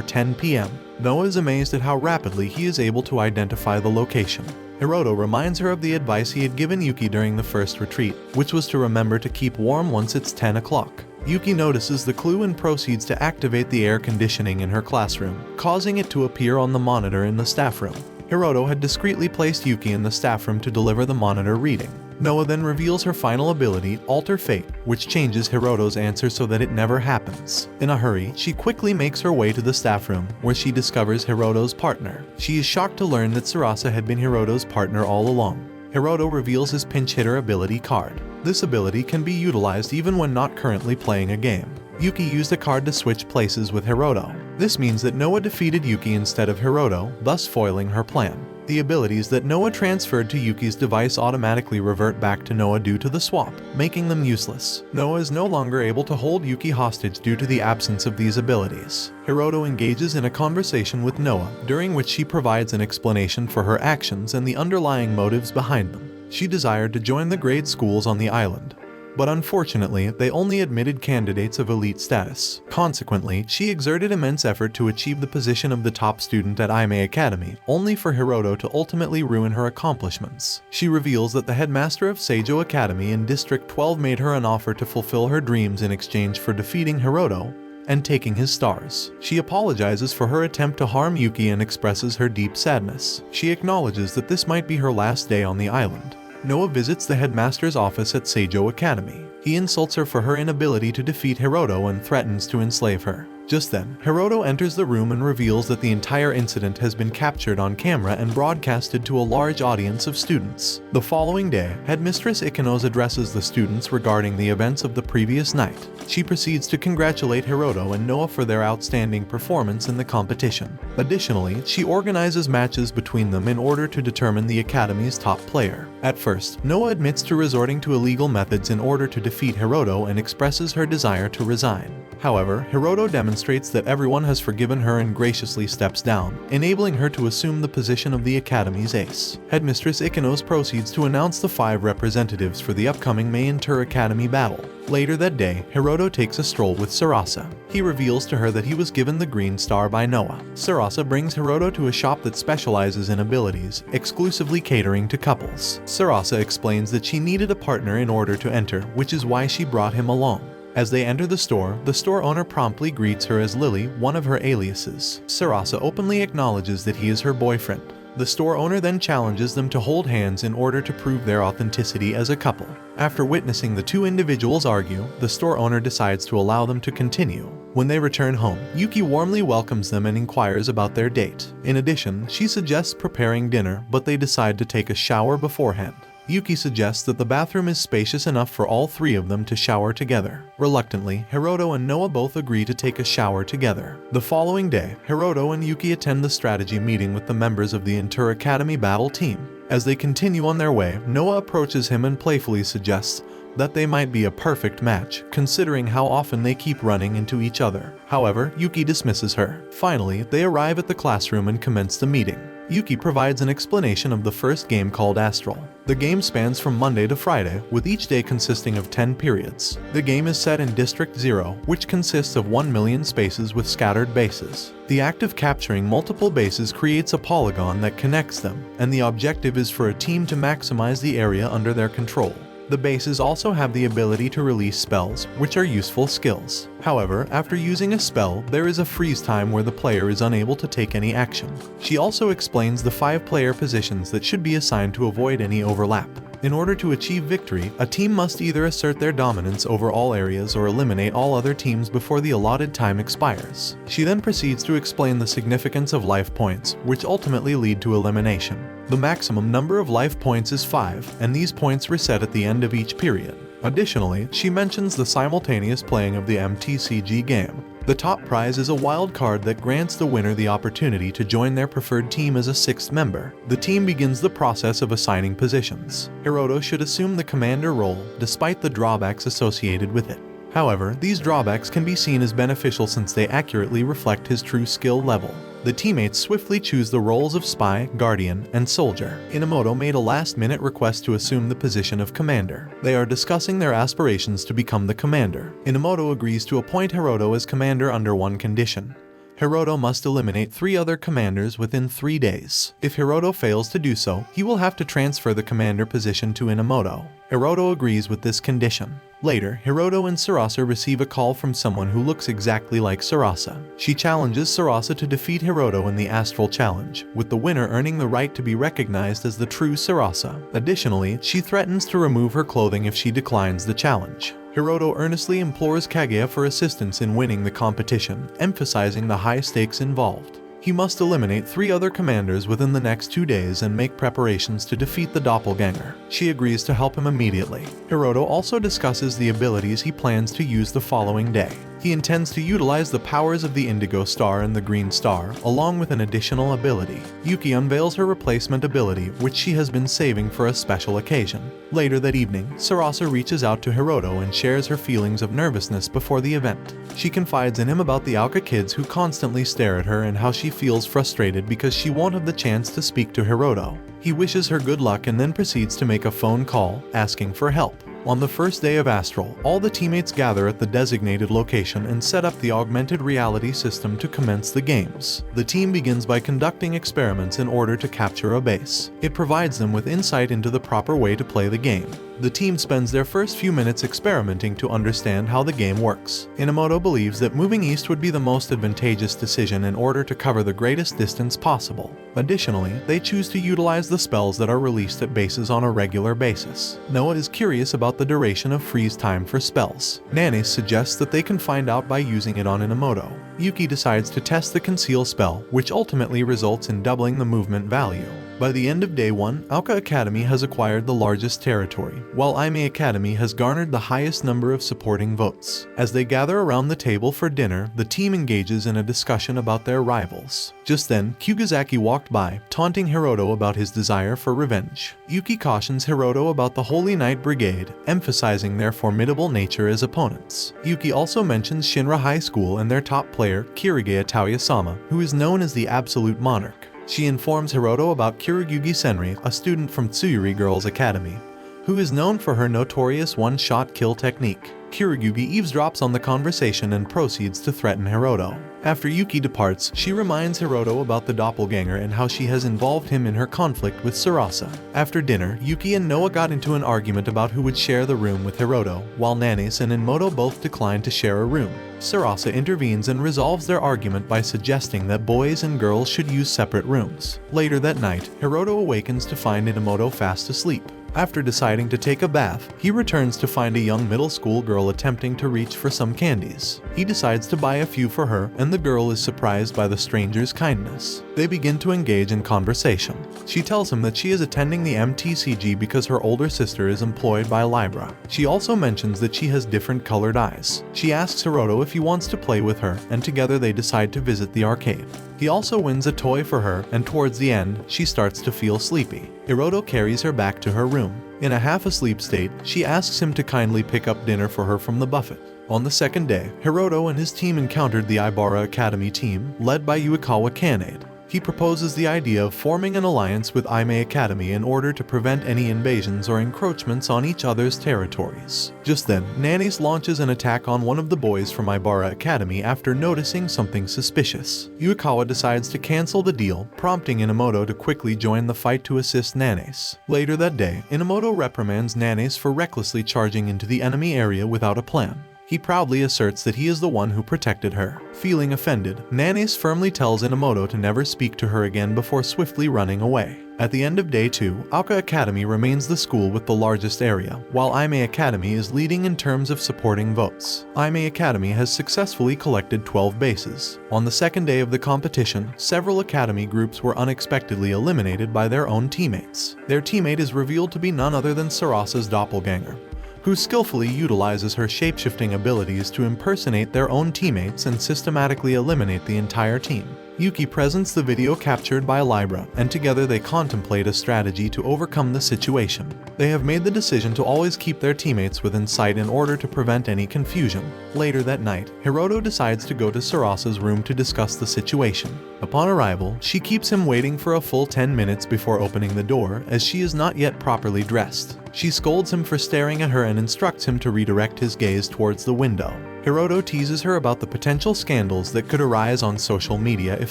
Speaker 1: 10 p.m., Noah is amazed at how rapidly he is able to identify the location. Hiroto reminds her of the advice he had given Yuki during the first retreat, which was to remember to keep warm once it's 10 o'clock. Yuki notices the clue and proceeds to activate the air conditioning in her classroom, causing it to appear on the monitor in the staff room. Hiroto had discreetly placed Yuki in the staff room to deliver the monitor reading. Noah then reveals her final ability, Alter Fate, which changes Hiroto's answer so that it never happens. In a hurry, she quickly makes her way to the staff room, where she discovers Hiroto's partner. She is shocked to learn that Sarasa had been Hiroto's partner all along. Hiroto reveals his pinch hitter ability card. This ability can be utilized even when not currently playing a game. Yuki used a card to switch places with Hiroto. This means that Noah defeated Yuki instead of Hiroto, thus foiling her plan. The abilities that Noah transferred to Yuki's device automatically revert back to Noah due to the swap, making them useless. Noah is no longer able to hold Yuki hostage due to the absence of these abilities. Hiroto engages in a conversation with Noah, during which she provides an explanation for her actions and the underlying motives behind them. She desired to join the grade schools on the island, but unfortunately, they only admitted candidates of elite status. Consequently, she exerted immense effort to achieve the position of the top student at Aimei Academy, only for Hiroto to ultimately ruin her accomplishments. She reveals that the headmaster of Seijo Academy in District 12 made her an offer to fulfill her dreams in exchange for defeating Hiroto and taking his stars. She apologizes for her attempt to harm Yuki and expresses her deep sadness. She acknowledges that this might be her last day on the island. Noah visits the headmaster's office at Seijo Academy. He insults her for her inability to defeat Hiroto and threatens to enslave her. Just then, Hiroto enters the room and reveals that the entire incident has been captured on camera and broadcasted to a large audience of students. The following day, Headmistress Ikanos addresses the students regarding the events of the previous night. She proceeds to congratulate Hiroto and Noah for their outstanding performance in the competition. Additionally, she organizes matches between them in order to determine the academy's top player. At first, Noah admits to resorting to illegal methods in order to defeat Hiroto and expresses her desire to resign. However, Hiroto demonstrates that everyone has forgiven her and graciously steps down, enabling her to assume the position of the academy's ace. Headmistress Ikanos proceeds to announce the 5 representatives for the upcoming May Inter-Academy battle. Later that day, Hiroto takes a stroll with Sarasa. He reveals to her that he was given the green star by Noah. Sarasa brings Hiroto to a shop that specializes in abilities, exclusively catering to couples. Sarasa explains that she needed a partner in order to enter, which is why she brought him along. As they enter the store owner promptly greets her as Lily, one of her aliases. Sarasa openly acknowledges that he is her boyfriend. The store owner then challenges them to hold hands in order to prove their authenticity as a couple. After witnessing the 2 individuals argue, the store owner decides to allow them to continue. When they return home, Yuki warmly welcomes them and inquires about their date. In addition, she suggests preparing dinner, but they decide to take a shower beforehand. Yuki suggests that the bathroom is spacious enough for all 3 of them to shower together. Reluctantly, Hiroto and Noah both agree to take a shower together. The following day, Hiroto and Yuki attend the strategy meeting with the members of the Inter-Academy battle team. As they continue on their way, Noah approaches him and playfully suggests that they might be a perfect match, considering how often they keep running into each other. However, Yuki dismisses her. Finally, they arrive at the classroom and commence the meeting. Yuki provides an explanation of the first game called Astral. The game spans from Monday to Friday, with each day consisting of 10 periods. The game is set in District 0, which consists of 1 million spaces with scattered bases. The act of capturing multiple bases creates a polygon that connects them, and the objective is for a team to maximize the area under their control. The bases also have the ability to release spells, which are useful skills. However, after using a spell, there is a freeze time where the player is unable to take any action. She also explains the 5 player positions that should be assigned to avoid any overlap. In order to achieve victory, a team must either assert their dominance over all areas or eliminate all other teams before the allotted time expires. She then proceeds to explain the significance of life points, which ultimately lead to elimination. The maximum number of life points is 5, and these points reset at the end of each period. Additionally, she mentions the simultaneous playing of the MTCG game. The top prize is a wild card that grants the winner the opportunity to join their preferred team as a 6th member. The team begins the process of assigning positions. Hiroto should assume the commander role, despite the drawbacks associated with it. However, these drawbacks can be seen as beneficial since they accurately reflect his true skill level. The teammates swiftly choose the roles of spy, guardian, and soldier. Inamoto made a last-minute request to assume the position of commander. They are discussing their aspirations to become the commander. Inamoto agrees to appoint Hiroto as commander under one condition. Hiroto must eliminate 3 other commanders within 3 days. If Hiroto fails to do so, he will have to transfer the commander position to Inamoto. Hiroto agrees with this condition. Later, Hiroto and Sarasa receive a call from someone who looks exactly like Sarasa. She challenges Sarasa to defeat Hiroto in the Astral Challenge, with the winner earning the right to be recognized as the true Sarasa. Additionally, she threatens to remove her clothing if she declines the challenge. Hiroto earnestly implores Kaguya for assistance in winning the competition, emphasizing the high stakes involved. He must eliminate 3 other commanders within the next 2 days and make preparations to defeat the doppelganger. She agrees to help him immediately. Hiroto also discusses the abilities he plans to use the following day. He intends to utilize the powers of the Indigo Star and the Green Star, along with an additional ability. Yuki unveils her replacement ability, which she has been saving for a special occasion. Later that evening, Sarasa reaches out to Hiroto and shares her feelings of nervousness before the event. She confides in him about the Aoka kids who constantly stare at her and how she feels frustrated because she won't have the chance to speak to Hiroto. He wishes her good luck and then proceeds to make a phone call, asking for help. On the first day of Astral, all the teammates gather at the designated location and set up the augmented reality system to commence the games. The team begins by conducting experiments in order to capture a base. It provides them with insight into the proper way to play the game. The team spends their first few minutes experimenting to understand how the game works. Inamoto believes that moving east would be the most advantageous decision in order to cover the greatest distance possible. Additionally, they choose to utilize the spells that are released at bases on a regular basis. Noah is curious about the duration of freeze time for spells. Nane suggests that they can find out by using it on Inamoto. Yuki decides to test the conceal spell, which ultimately results in doubling the movement value. By the end of day 1, Aoka Academy has acquired the largest territory, while Aimei Academy has garnered the highest number of supporting votes. As they gather around the table for dinner, the team engages in a discussion about their rivals. Just then, Kugazaki walked by, taunting Hiroto about his desire for revenge. Yuki cautions Hiroto about the Holy Knight Brigade, emphasizing their formidable nature as opponents. Yuki also mentions Shinra High School and their top player, Kirige Atauya-sama, who is known as the Absolute Monarch. She informs Hiroto about Kiragugi Senri, a student from Tsuyuri Girls Academy, who is known for her notorious one-shot kill technique. Kiragugi eavesdrops on the conversation and proceeds to threaten Hiroto. After Yuki departs, she reminds Hiroto about the doppelganger and how she has involved him in her conflict with Sarasa. After dinner, Yuki and Noah got into an argument about who would share the room with Hiroto, while Nanes and Inmoto both declined to share a room. Sarasa intervenes and resolves their argument by suggesting that boys and girls should use separate rooms. Later that night, Hiroto awakens to find Inamoto fast asleep. After deciding to take a bath, he returns to find a young middle school girl attempting to reach for some candies. He decides to buy a few for her, and the girl is surprised by the stranger's kindness. They begin to engage in conversation. She tells him that she is attending the MTCG because her older sister is employed by Libra. She also mentions that she has different colored eyes. She asks Hiroto if he wants to play with her, and together they decide to visit the arcade. He also wins a toy for her, and towards the end, she starts to feel sleepy. Hiroto carries her back to her room. In a half-asleep state, she asks him to kindly pick up dinner for her from the buffet. On the second day, Hiroto and his team encountered the Ibara Academy team, led by Yuikawa Kanade. He proposes the idea of forming an alliance with Aimei Academy in order to prevent any invasions or encroachments on each other's territories. Just then, Nanes launches an attack on one of the boys from Ibara Academy after noticing something suspicious. Yuikawa decides to cancel the deal, prompting Inamoto to quickly join the fight to assist Nanes. Later that day, Inamoto reprimands Nanes for recklessly charging into the enemy area without a plan. He proudly asserts that he is the one who protected her. Feeling offended, Nanes firmly tells Inamoto to never speak to her again before swiftly running away. At the end of day 2, Aoka Academy remains the school with the largest area, while Aimei Academy is leading in terms of supporting votes. Aimei Academy has successfully collected 12 bases. On the second day of the competition, several academy groups were unexpectedly eliminated by their own teammates. Their teammate is revealed to be none other than Sarasa's doppelganger, who skillfully utilizes her shapeshifting abilities to impersonate their own teammates and systematically eliminate the entire team. Yuki presents the video captured by Libra, and together they contemplate a strategy to overcome the situation. They have made the decision to always keep their teammates within sight in order to prevent any confusion. Later that night, Hiroto decides to go to Sarasa's room to discuss the situation. Upon arrival, she keeps him waiting for a full 10 minutes before opening the door, as she is not yet properly dressed. She scolds him for staring at her and instructs him to redirect his gaze towards the window. Hiroto teases her about the potential scandals that could arise on social media if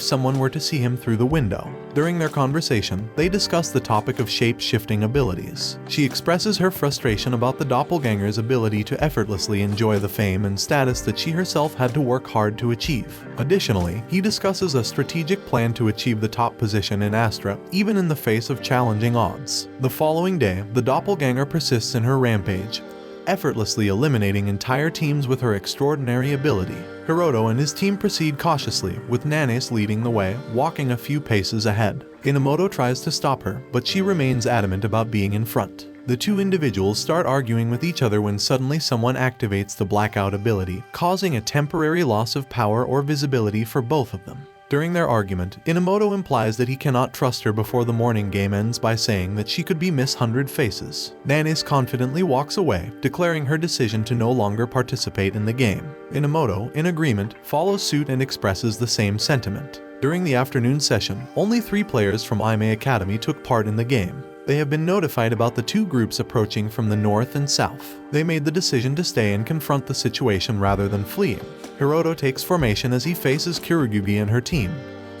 Speaker 1: someone were to see him through the window. During their conversation, they discuss the topic of shape-shifting abilities. She expresses her frustration about the doppelganger's ability to effortlessly enjoy the fame and status that she herself had to work hard to achieve. Additionally, he discusses a strategic plan to achieve the top position in Astra, even in the face of challenging odds. The following day, the doppelganger persists in her rampage, effortlessly eliminating entire teams with her extraordinary ability. Hiroto and his team proceed cautiously, with Nanes leading the way, walking a few paces ahead. Inamoto tries to stop her, but she remains adamant about being in front. The two individuals start arguing with each other when suddenly someone activates the blackout ability, causing a temporary loss of power or visibility for both of them. During their argument, Inamoto implies that he cannot trust her before the morning game ends by saying that she could be Miss 100 Faces. Nanes confidently walks away, declaring her decision to no longer participate in the game. Inamoto, in agreement, follows suit and expresses the same sentiment. During the afternoon session, only 3 players from Aimei Academy took part in the game. They have been notified about the two groups approaching from the north and south. They made the decision to stay and confront the situation rather than fleeing. Hiroto takes formation as he faces Kurogugi and her team,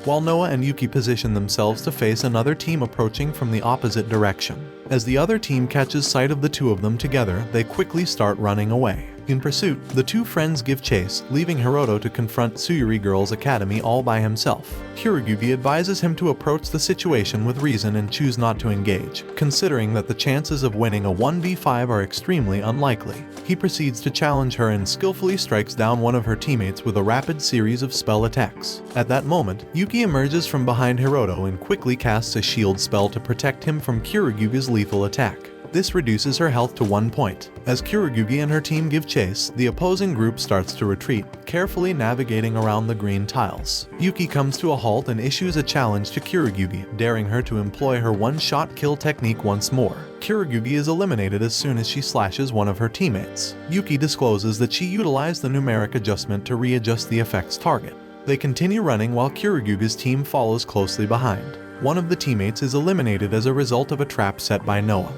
Speaker 1: while Noa and Yuki position themselves to face another team approaching from the opposite direction. As the other team catches sight of the two of them together, they quickly start running away. In pursuit, the two friends give chase, leaving Hiroto to confront Tsuyuri Girls Academy all by himself. Kurogugi advises him to approach the situation with reason and choose not to engage, considering that the chances of winning a 1v5 are extremely unlikely. He proceeds to challenge her and skillfully strikes down one of her teammates with a rapid series of spell attacks. At that moment, Yuki emerges from behind Hiroto and quickly casts a shield spell to protect him from Kurogugi's lethal attack. This reduces her health to 1 point. As Kurogugi and her team give chase, the opposing group starts to retreat, carefully navigating around the green tiles. Yuki comes to a halt and issues a challenge to Kurogugi, daring her to employ her one-shot kill technique once more. Kurogugi is eliminated as soon as she slashes one of her teammates. Yuki discloses that she utilized the numeric adjustment to readjust the effect's target. They continue running while Kurogugi's team follows closely behind. One of the teammates is eliminated as a result of a trap set by Noa,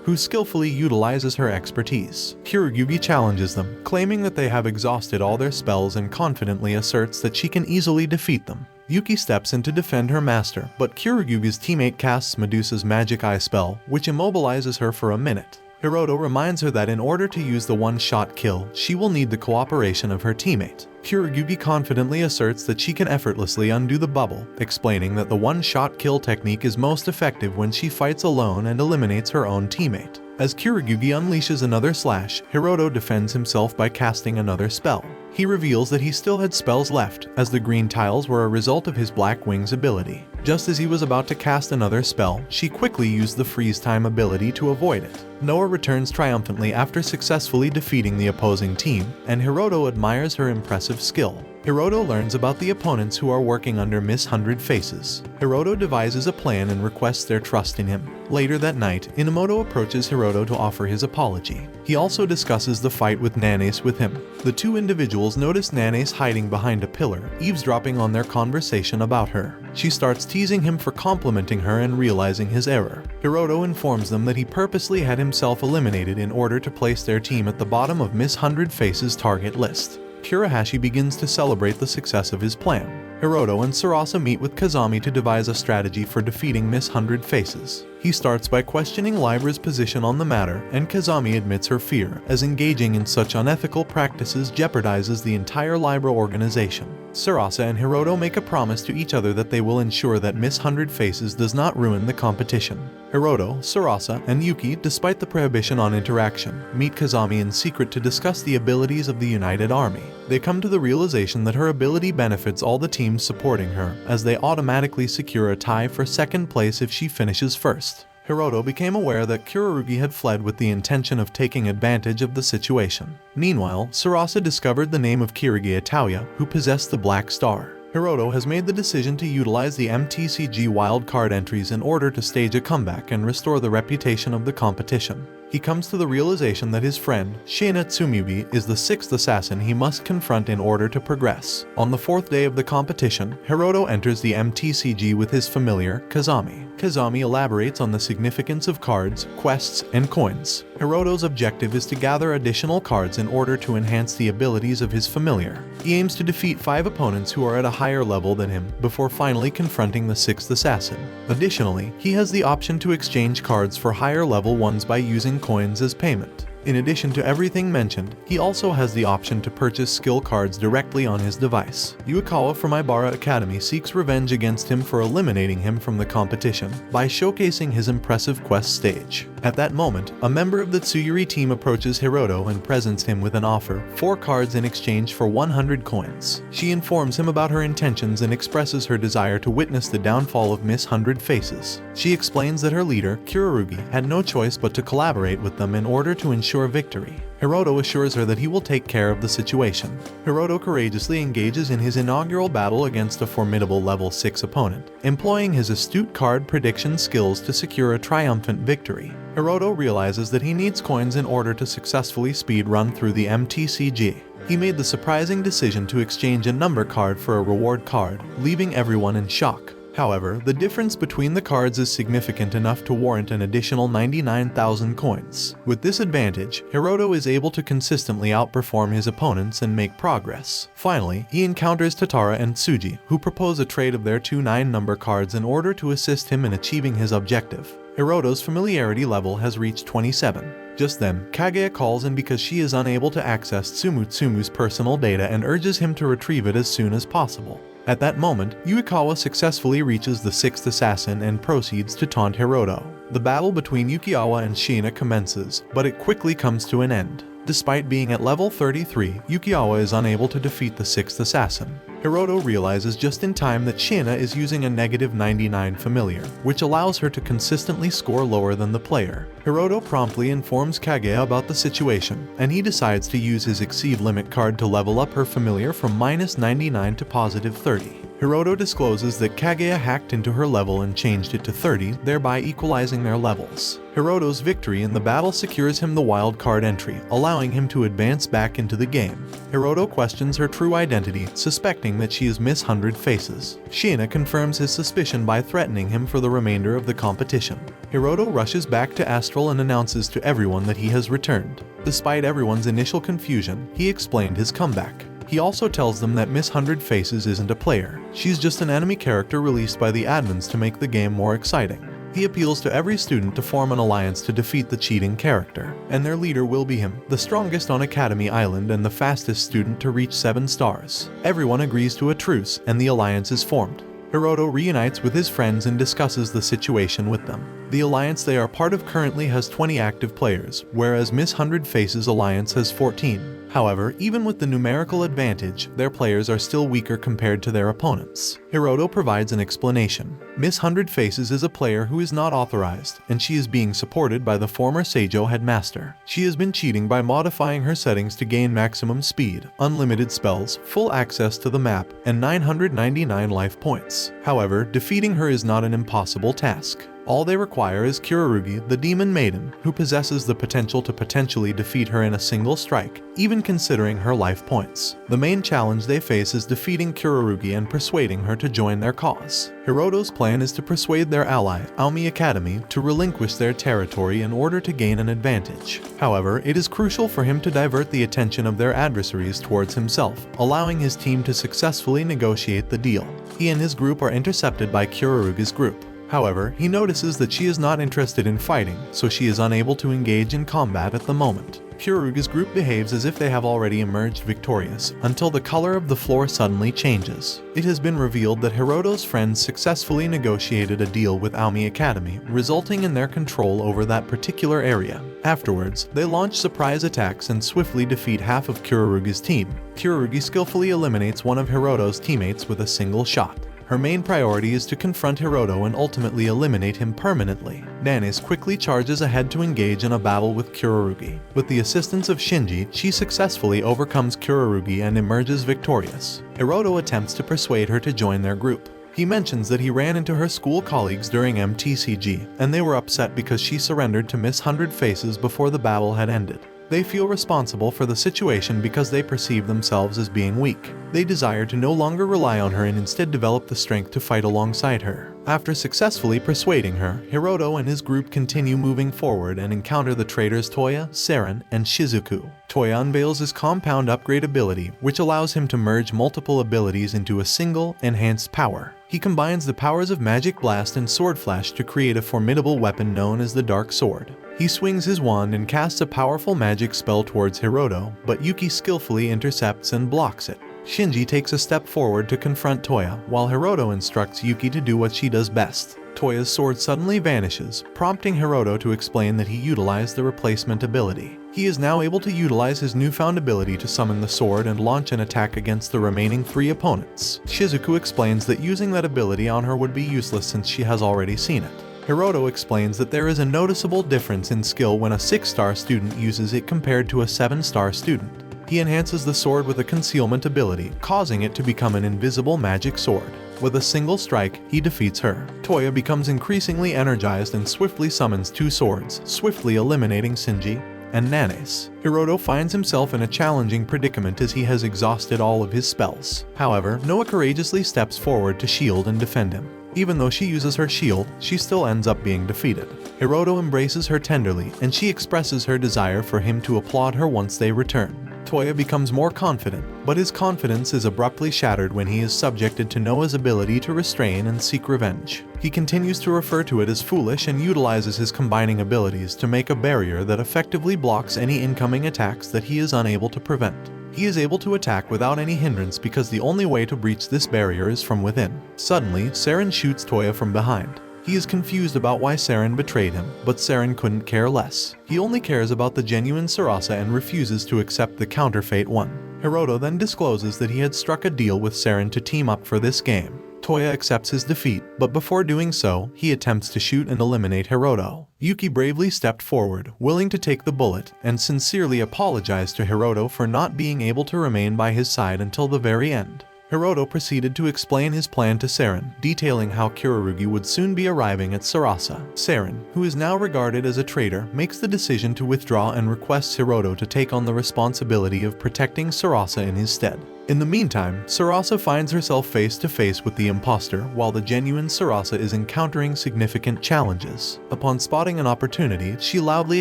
Speaker 1: who skillfully utilizes her expertise. Kurogugi challenges them, claiming that they have exhausted all their spells and confidently asserts that she can easily defeat them. Yuki steps in to defend her master, but Kurogugi's teammate casts Medusa's magic eye spell, which immobilizes her for a minute. Hiroto reminds her that in order to use the one-shot kill, she will need the cooperation of her teammate. Kurogugi confidently asserts that she can effortlessly undo the bubble, explaining that the one-shot kill technique is most effective when she fights alone and eliminates her own teammate. As Kurogugi unleashes another slash, Hiroto defends himself by casting another spell. He reveals that he still had spells left, as the green tiles were a result of his Black Wings ability. Just as he was about to cast another spell, she quickly used the freeze time ability to avoid it. Noa returns triumphantly after successfully defeating the opposing team, and Hiroto admires her impressive skill. Hiroto learns about the opponents who are working under Miss Hundred Faces. Hiroto devises a plan and requests their trust in him. Later that night, Inamoto approaches Hiroto to offer his apology. He also discusses the fight with Nanase with him. The two individuals notice Nanase hiding behind a pillar, eavesdropping on their conversation about her. She starts teasing him for complimenting her and realizing his error. Hiroto informs them that he purposely had himself eliminated in order to place their team at the bottom of Miss Hundred Faces' target list. Kurahashi begins to celebrate the success of his plan. Hiroto and Sarasa meet with Kazami to devise a strategy for defeating Miss Hundred Faces. He starts by questioning Libra's position on the matter, and Kazami admits her fear, as engaging in such unethical practices jeopardizes the entire Libra organization. Sarasa and Hiroto make a promise to each other that they will ensure that Miss Hundred Faces does not ruin the competition. Hiroto, Sarasa, and Yuki, despite the prohibition on interaction, meet Kazami in secret to discuss the abilities of the United Army. They come to the realization that her ability benefits all the teams supporting her, as they automatically secure a tie for second place if she finishes first. Hiroto became aware that Kurogugi had fled with the intention of taking advantage of the situation. Meanwhile, Sarasa discovered the name of Kirigi Itaoya, who possessed the Black Star. Hiroto has made the decision to utilize the MTCG wildcard entries in order to stage a comeback and restore the reputation of the competition. He comes to the realization that his friend, Shiina Tsumugi, is the sixth assassin he must confront in order to progress. On the fourth day of the competition, Hiroto enters the MTCG with his familiar, Kazami. Kazami elaborates on the significance of cards, quests, and coins. Hiroto's objective is to gather additional cards in order to enhance the abilities of his familiar. He aims to defeat 5 opponents who are at a higher level than him, before finally confronting the sixth assassin. Additionally, he has the option to exchange cards for higher level ones by using coins as payment. In addition to everything mentioned, he also has the option to purchase skill cards directly on his device. Yuakawa from Ibara Academy seeks revenge against him for eliminating him from the competition by showcasing his impressive quest stage. At that moment, a member of the Tsuyuri team approaches Hiroto and presents him with an offer, 4 cards in exchange for 100 coins. She informs him about her intentions and expresses her desire to witness the downfall of Miss Hundred Faces. She explains that her leader, Kurogugi, had no choice but to collaborate with them in order to ensure victory. Hiroto assures her that he will take care of the situation. Hiroto courageously engages in his inaugural battle against a formidable level 6 opponent, employing his astute card prediction skills to secure a triumphant victory. Hiroto realizes that he needs coins in order to successfully speed run through the MTCG. He made the surprising decision to exchange a number card for a reward card, leaving everyone in shock. However, the difference between the cards is significant enough to warrant an additional 99,000 coins. With this advantage, Hiroto is able to consistently outperform his opponents and make progress. Finally, he encounters Tatara and Tsuji, who propose a trade of their 2 9-number cards in order to assist him in achieving his objective. Hiroto's familiarity level has reached 27. Just then, Kaguya calls in because she is unable to access Tsumutsumu's personal data and urges him to retrieve it as soon as possible. At that moment, Yuikawa successfully reaches the 6th assassin and proceeds to taunt Hiroto. The battle between Yukiawa and Shiina commences, but it quickly comes to an end. Despite being at level 33, Yukiawa is unable to defeat the 6th assassin. Hiroto realizes just in time that Shiina is using a negative 99 familiar, which allows her to consistently score lower than the player. Hiroto promptly informs Kaguya about the situation, and he decides to use his Exceed Limit card to level up her familiar from minus 99 to positive 30. Hiroto discloses that Kaguya hacked into her level and changed it to 30, thereby equalizing their levels. Hiroto's victory in the battle secures him the wild card entry, allowing him to advance back into the game. Hiroto questions her true identity, suspecting that she is Miss 100 Faces. Shiina confirms his suspicion by threatening him for the remainder of the competition. Hiroto rushes back to Astral and announces to everyone that he has returned. Despite everyone's initial confusion, he explained his comeback. He also tells them that Miss 100 Faces isn't a player. She's just an enemy character released by the admins to make the game more exciting. He appeals to every student to form an alliance to defeat the cheating character, and their leader will be him, the strongest on Academy Island and the fastest student to reach 7 stars. Everyone agrees to a truce, and the alliance is formed. Hiroto reunites with his friends and discusses the situation with them. The alliance they are part of currently has 20 active players, whereas Miss 100 Faces alliance has 14. However, even with the numerical advantage, their players are still weaker compared to their opponents. Hiroto provides an explanation. Miss 100 Faces is a player who is not authorized, and she is being supported by the former Seijo headmaster. She has been cheating by modifying her settings to gain maximum speed, unlimited spells, full access to the map, and 999 life points. However, defeating her is not an impossible task. All they require is Kurarugi, the Demon Maiden, who possesses the potential to potentially defeat her in a single strike, even considering her life points. The main challenge they face is defeating Kurarugi and persuading her to join their cause. Hiroto's plan is to persuade their ally, Aomi Academy, to relinquish their territory in order to gain an advantage. However, it is crucial for him to divert the attention of their adversaries towards himself, allowing his team to successfully negotiate the deal. He and his group are intercepted by Kurarugi's group. However, he notices that she is not interested in fighting, so she is unable to engage in combat at the moment. Kurarugi's group behaves as if they have already emerged victorious, until the color of the floor suddenly changes. It has been revealed that Hiroto's friends successfully negotiated a deal with Aomi Academy, resulting in their control over that particular area. Afterwards, they launch surprise attacks and swiftly defeat half of Kurarugi's team. Kurarugi skillfully eliminates one of Hiroto's teammates with a single shot. Her main priority is to confront Hiroto and ultimately eliminate him permanently. Nanis quickly charges ahead to engage in a battle with Kurarugi. With the assistance of Shinji, she successfully overcomes Kurarugi and emerges victorious. Hiroto attempts to persuade her to join their group. He mentions that he ran into her school colleagues during MTCG, and they were upset because she surrendered to Miss 100 Faces before the battle had ended. They feel responsible for the situation because they perceive themselves as being weak. They desire to no longer rely on her and instead develop the strength to fight alongside her. After successfully persuading her, Hiroto and his group continue moving forward and encounter the traitors Toya, Seren, and Shizuku. Toya unveils his compound upgrade ability, which allows him to merge multiple abilities into a single, enhanced power. He combines the powers of Magic Blast and Sword Flash to create a formidable weapon known as the Dark Sword. He swings his wand and casts a powerful magic spell towards Hiroto, but Yuki skillfully intercepts and blocks it. Shinji takes a step forward to confront Toya, while Hiroto instructs Yuki to do what she does best. Toya's sword suddenly vanishes, prompting Hiroto to explain that he utilized the replacement ability. He is now able to utilize his newfound ability to summon the sword and launch an attack against the remaining 3 opponents. Shizuku explains that using that ability on her would be useless since she has already seen it. Hiroto explains that there is a noticeable difference in skill when a 6-star student uses it compared to a 7-star student. He enhances the sword with a concealment ability, causing it to become an invisible magic sword. With a single strike, he defeats her. Toya becomes increasingly energized and swiftly summons 2 swords, swiftly eliminating Shinji and Nanis. Hiroto finds himself in a challenging predicament as he has exhausted all of his spells. However, Noah courageously steps forward to shield and defend him. Even though she uses her shield, she still ends up being defeated. Hiroto embraces her tenderly, and she expresses her desire for him to applaud her once they return. Toya becomes more confident, but his confidence is abruptly shattered when he is subjected to Noah's ability to restrain and seek revenge. He continues to refer to it as foolish and utilizes his combining abilities to make a barrier that effectively blocks any incoming attacks that he is unable to prevent. He is able to attack without any hindrance because the only way to breach this barrier is from within. Suddenly, Saren shoots Toya from behind. He is confused about why Saren betrayed him, but Saren couldn't care less. He only cares about the genuine Sarasa and refuses to accept the counterfeit one. Hiroto then discloses that he had struck a deal with Saren to team up for this game. Toya accepts his defeat, but before doing so, he attempts to shoot and eliminate Hiroto. Yuki bravely stepped forward, willing to take the bullet, and sincerely apologized to Hiroto for not being able to remain by his side until the very end. Hiroto proceeded to explain his plan to Saren, detailing how Kurarugi would soon be arriving at Sarasa. Saren, who is now regarded as a traitor, makes the decision to withdraw and requests Hiroto to take on the responsibility of protecting Sarasa in his stead. In the meantime, Sarasa finds herself face to face with the imposter, while the genuine Sarasa is encountering significant challenges. Upon spotting an opportunity, she loudly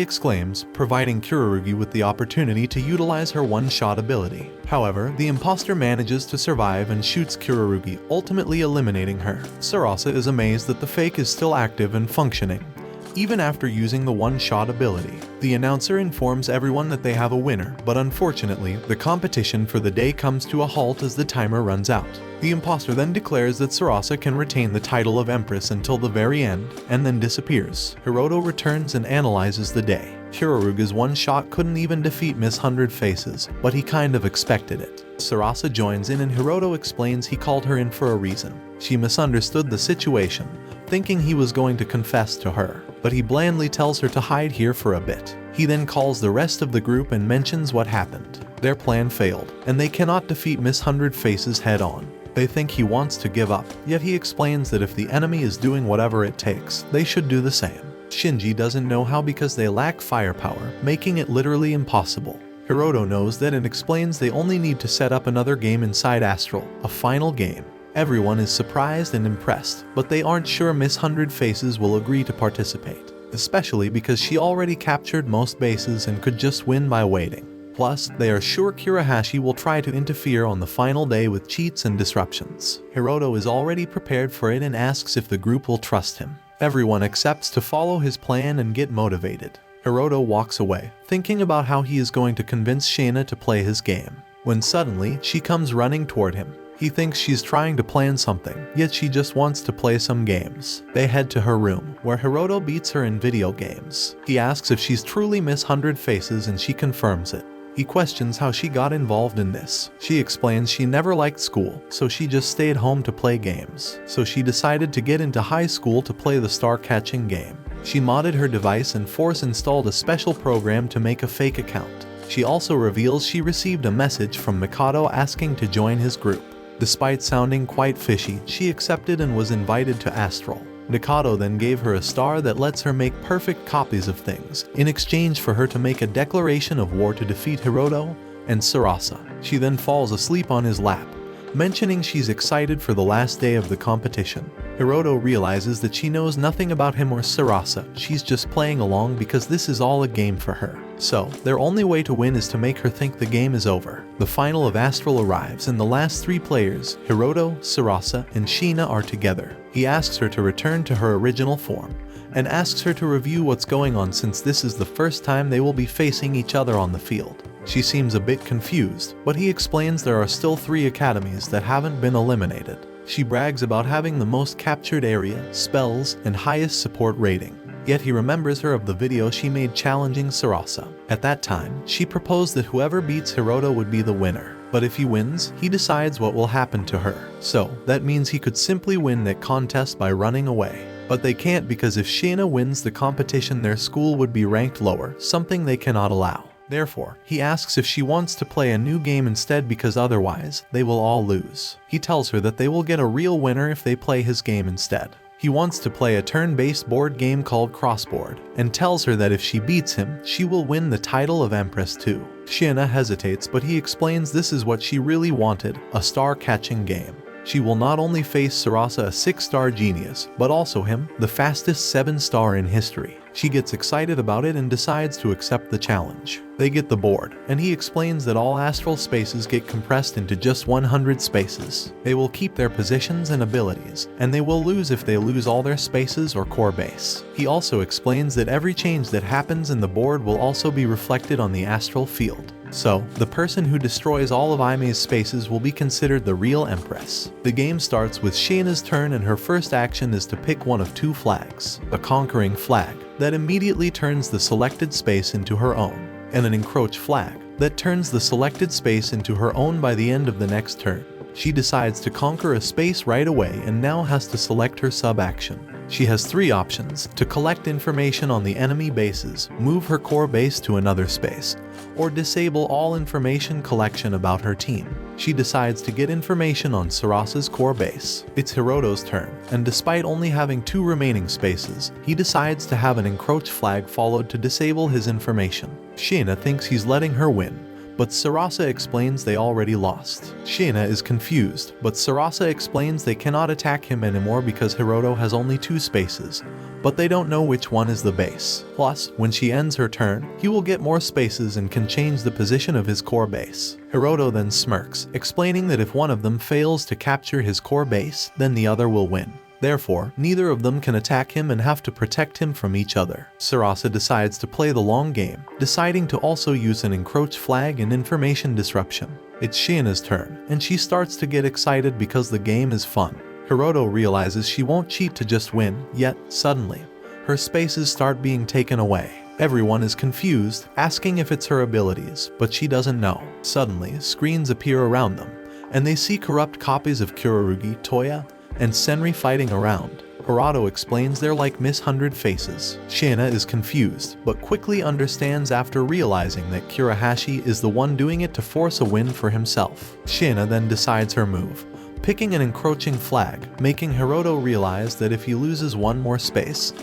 Speaker 1: exclaims, providing Kurarugi with the opportunity to utilize her one-shot ability. However, the imposter manages to survive and shoots Kurarugi, ultimately eliminating her. Sarasa is amazed that the fake is still active and functioning, even after using the one-shot ability. The announcer informs everyone that they have a winner, but unfortunately, the competition for the day comes to a halt as the timer runs out. The imposter then declares that Sarasa can retain the title of Empress until the very end, and then disappears. Hiroto returns and analyzes the day. Kurarugi's one shot couldn't even defeat Miss Hundred Faces, but he kind of expected it. Sarasa joins in and Hiroto explains he called her in for a reason. She misunderstood the situation, thinking he was going to confess to her, but he blandly tells her to hide here for a bit. He then calls the rest of the group and mentions what happened. Their plan failed, and they cannot defeat Miss Hundred Faces head-on. They think he wants to give up, yet he explains that if the enemy is doing whatever it takes, they should do the same. Shinji doesn't know how because they lack firepower, making it literally impossible. Hiroto knows that and explains they only need to set up another game inside Astral, a final game. Everyone is surprised and impressed, but they aren't sure Miss Hundred Faces will agree to participate, especially because she already captured most bases and could just win by waiting. Plus, they are sure Kurahashi will try to interfere on the final day with cheats and disruptions. Hiroto is already prepared for it and asks if the group will trust him. Everyone accepts to follow his plan and get motivated. Hiroto walks away, thinking about how he is going to convince Shayna to play his game, when suddenly she comes running toward him. He thinks she's trying to plan something, yet she just wants to play some games. They head to her room, where Hiroto beats her in video games. He asks if she's truly Miss Hundred Faces and she confirms it. He questions how she got involved in this. She explains she never liked school, so she just stayed home to play games. So she decided to get into high school to play the star-catching game. She modded her device and force-installed a special program to make a fake account. She also reveals she received a message from Mikado asking to join his group. Despite sounding quite fishy, she accepted and was invited to Astral. Mikado then gave her a star that lets her make perfect copies of things, in exchange for her to make a declaration of war to defeat Hiroto and Sarasa. She then falls asleep on his lap, mentioning she's excited for the last day of the competition. Hiroto realizes that she knows nothing about him or Sarasa, she's just playing along because this is all a game for her. So, their only way to win is to make her think the game is over. The final of Astral arrives and the last three players, Hiroto, Sarasa, and Shina are together. He asks her to return to her original form, and asks her to review what's going on since this is the first time they will be facing each other on the field. She seems a bit confused, but he explains there are still 3 academies that haven't been eliminated. She brags about having the most captured area, spells, and highest support rating. Yet he remembers her of the video she made challenging Sarasa. At that time, she proposed that whoever beats Hiroto would be the winner. But if he wins, he decides what will happen to her. So, that means he could simply win that contest by running away. But they can't because if Shayna wins the competition, their school would be ranked lower, something they cannot allow. Therefore, he asks if she wants to play a new game instead because otherwise, they will all lose. He tells her that they will get a real winner if they play his game instead. He wants to play a turn-based board game called Crossboard, and tells her that if she beats him, she will win the title of Empress too. Shayna hesitates, but he explains this is what she really wanted, a star-catching game. She will not only face Sarasa, a 6-star genius, but also him, the fastest 7-star in history. She gets excited about it and decides to accept the challenge. They get the board, and he explains that all astral spaces get compressed into just 100 spaces. They will keep their positions and abilities, and they will lose if they lose all their spaces or core base. He also explains that every change that happens in the board will also be reflected on the astral field. So, the person who destroys all of Aime's spaces will be considered the real Empress. The game starts with Shayna's turn, and her first action is to pick one of 2 flags. A conquering flag that immediately turns the selected space into her own, and an encroach flag that turns the selected space into her own by the end of the next turn. She decides to conquer a space right away and now has to select her sub-action. She has 3 options: to collect information on the enemy bases, move her core base to another space, or disable all information collection about her team. She decides to get information on Sarasa's core base. It's Hiroto's turn, and despite only having 2 remaining spaces, he decides to have an encroach flag followed to disable his information. Shayna thinks he's letting her win, but Sarasa explains they already lost. Shayna is confused, but Sarasa explains they cannot attack him anymore because Hiroto has only 2 spaces, but they don't know which one is the base. Plus, when she ends her turn, he will get more spaces and can change the position of his core base. Hiroto then smirks, explaining that if one of them fails to capture his core base, then the other will win. Therefore, neither of them can attack him and have to protect him from each other. Sarasa decides to play the long game, deciding to also use an encroach flag and information disruption. It's Shayna's turn, and she starts to get excited because the game is fun. Hiroto realizes she won't cheat to just win, yet, suddenly, her spaces start being taken away. Everyone is confused, asking if it's her abilities, but she doesn't know. Suddenly, screens appear around them, and they see corrupt copies of Kyorugi, Toya, and Senri fighting around. Hiroto explains they're like Miss 100 Faces. Shayna is confused, but quickly understands after realizing that Kurahashi is the one doing it to force a win for himself. Shayna then decides her move, picking an encroaching flag, making Hiroto realize that if he loses one more space,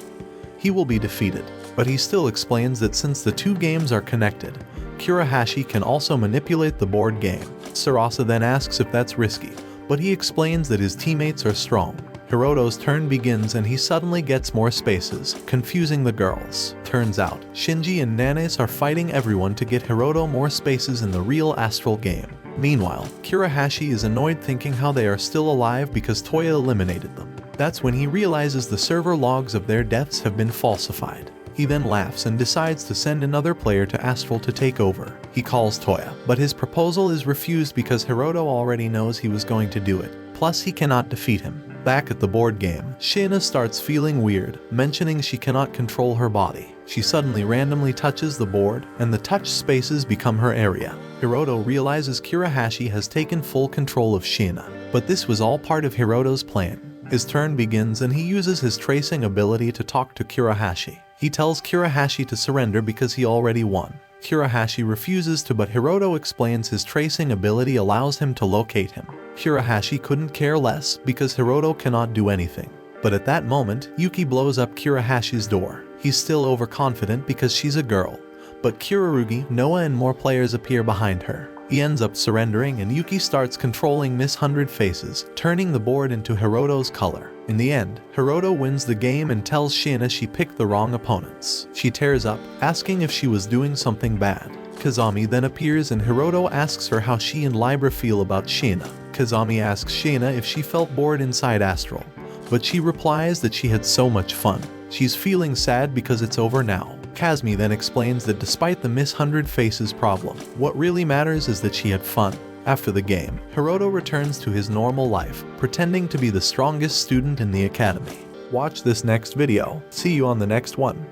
Speaker 1: he will be defeated. But he still explains that since the 2 games are connected, Kurahashi can also manipulate the board game. Sarasa then asks if that's risky, but he explains that his teammates are strong. Hiroto's turn begins and he suddenly gets more spaces, confusing the girls. Turns out, Shinji and Nanes are fighting everyone to get Hiroto more spaces in the real astral game. Meanwhile, Kurahashi is annoyed thinking how they are still alive because Toya eliminated them. That's when he realizes the server logs of their deaths have been falsified. He then laughs and decides to send another player to Astral to take over. He calls Toya, but his proposal is refused because Hiroto already knows he was going to do it. Plus, he cannot defeat him. Back at the board game, Shayna starts feeling weird, mentioning she cannot control her body. She suddenly randomly touches the board, and the touch spaces become her area. Hiroto realizes Kurahashi has taken full control of Shayna, but this was all part of Hiroto's plan. His turn begins and he uses his tracing ability to talk to Kurahashi. He tells Kurahashi to surrender because he already won. Kurahashi refuses to, but Hiroto explains his tracing ability allows him to locate him. Kurahashi couldn't care less because Hiroto cannot do anything. But at that moment, Yuki blows up Kurahashi's door. He's still overconfident because she's a girl, but Kyorugi, Noah and more players appear behind her. He ends up surrendering and Yuki starts controlling Miss 100 Faces, turning the board into Hiroto's color. In the end, Hiroto wins the game and tells Shayna she picked the wrong opponents. She tears up, asking if she was doing something bad. Kazami then appears and Hiroto asks her how she and Libra feel about Shayna. Kazami asks Shayna if she felt bored inside Astral, but she replies that she had so much fun. She's feeling sad because it's over now. Kazmi then explains that despite the Miss 100 Faces problem, what really matters is that she had fun. After the game, Hiroto returns to his normal life, pretending to be the strongest student in the academy. Watch this next video. See you on the next one.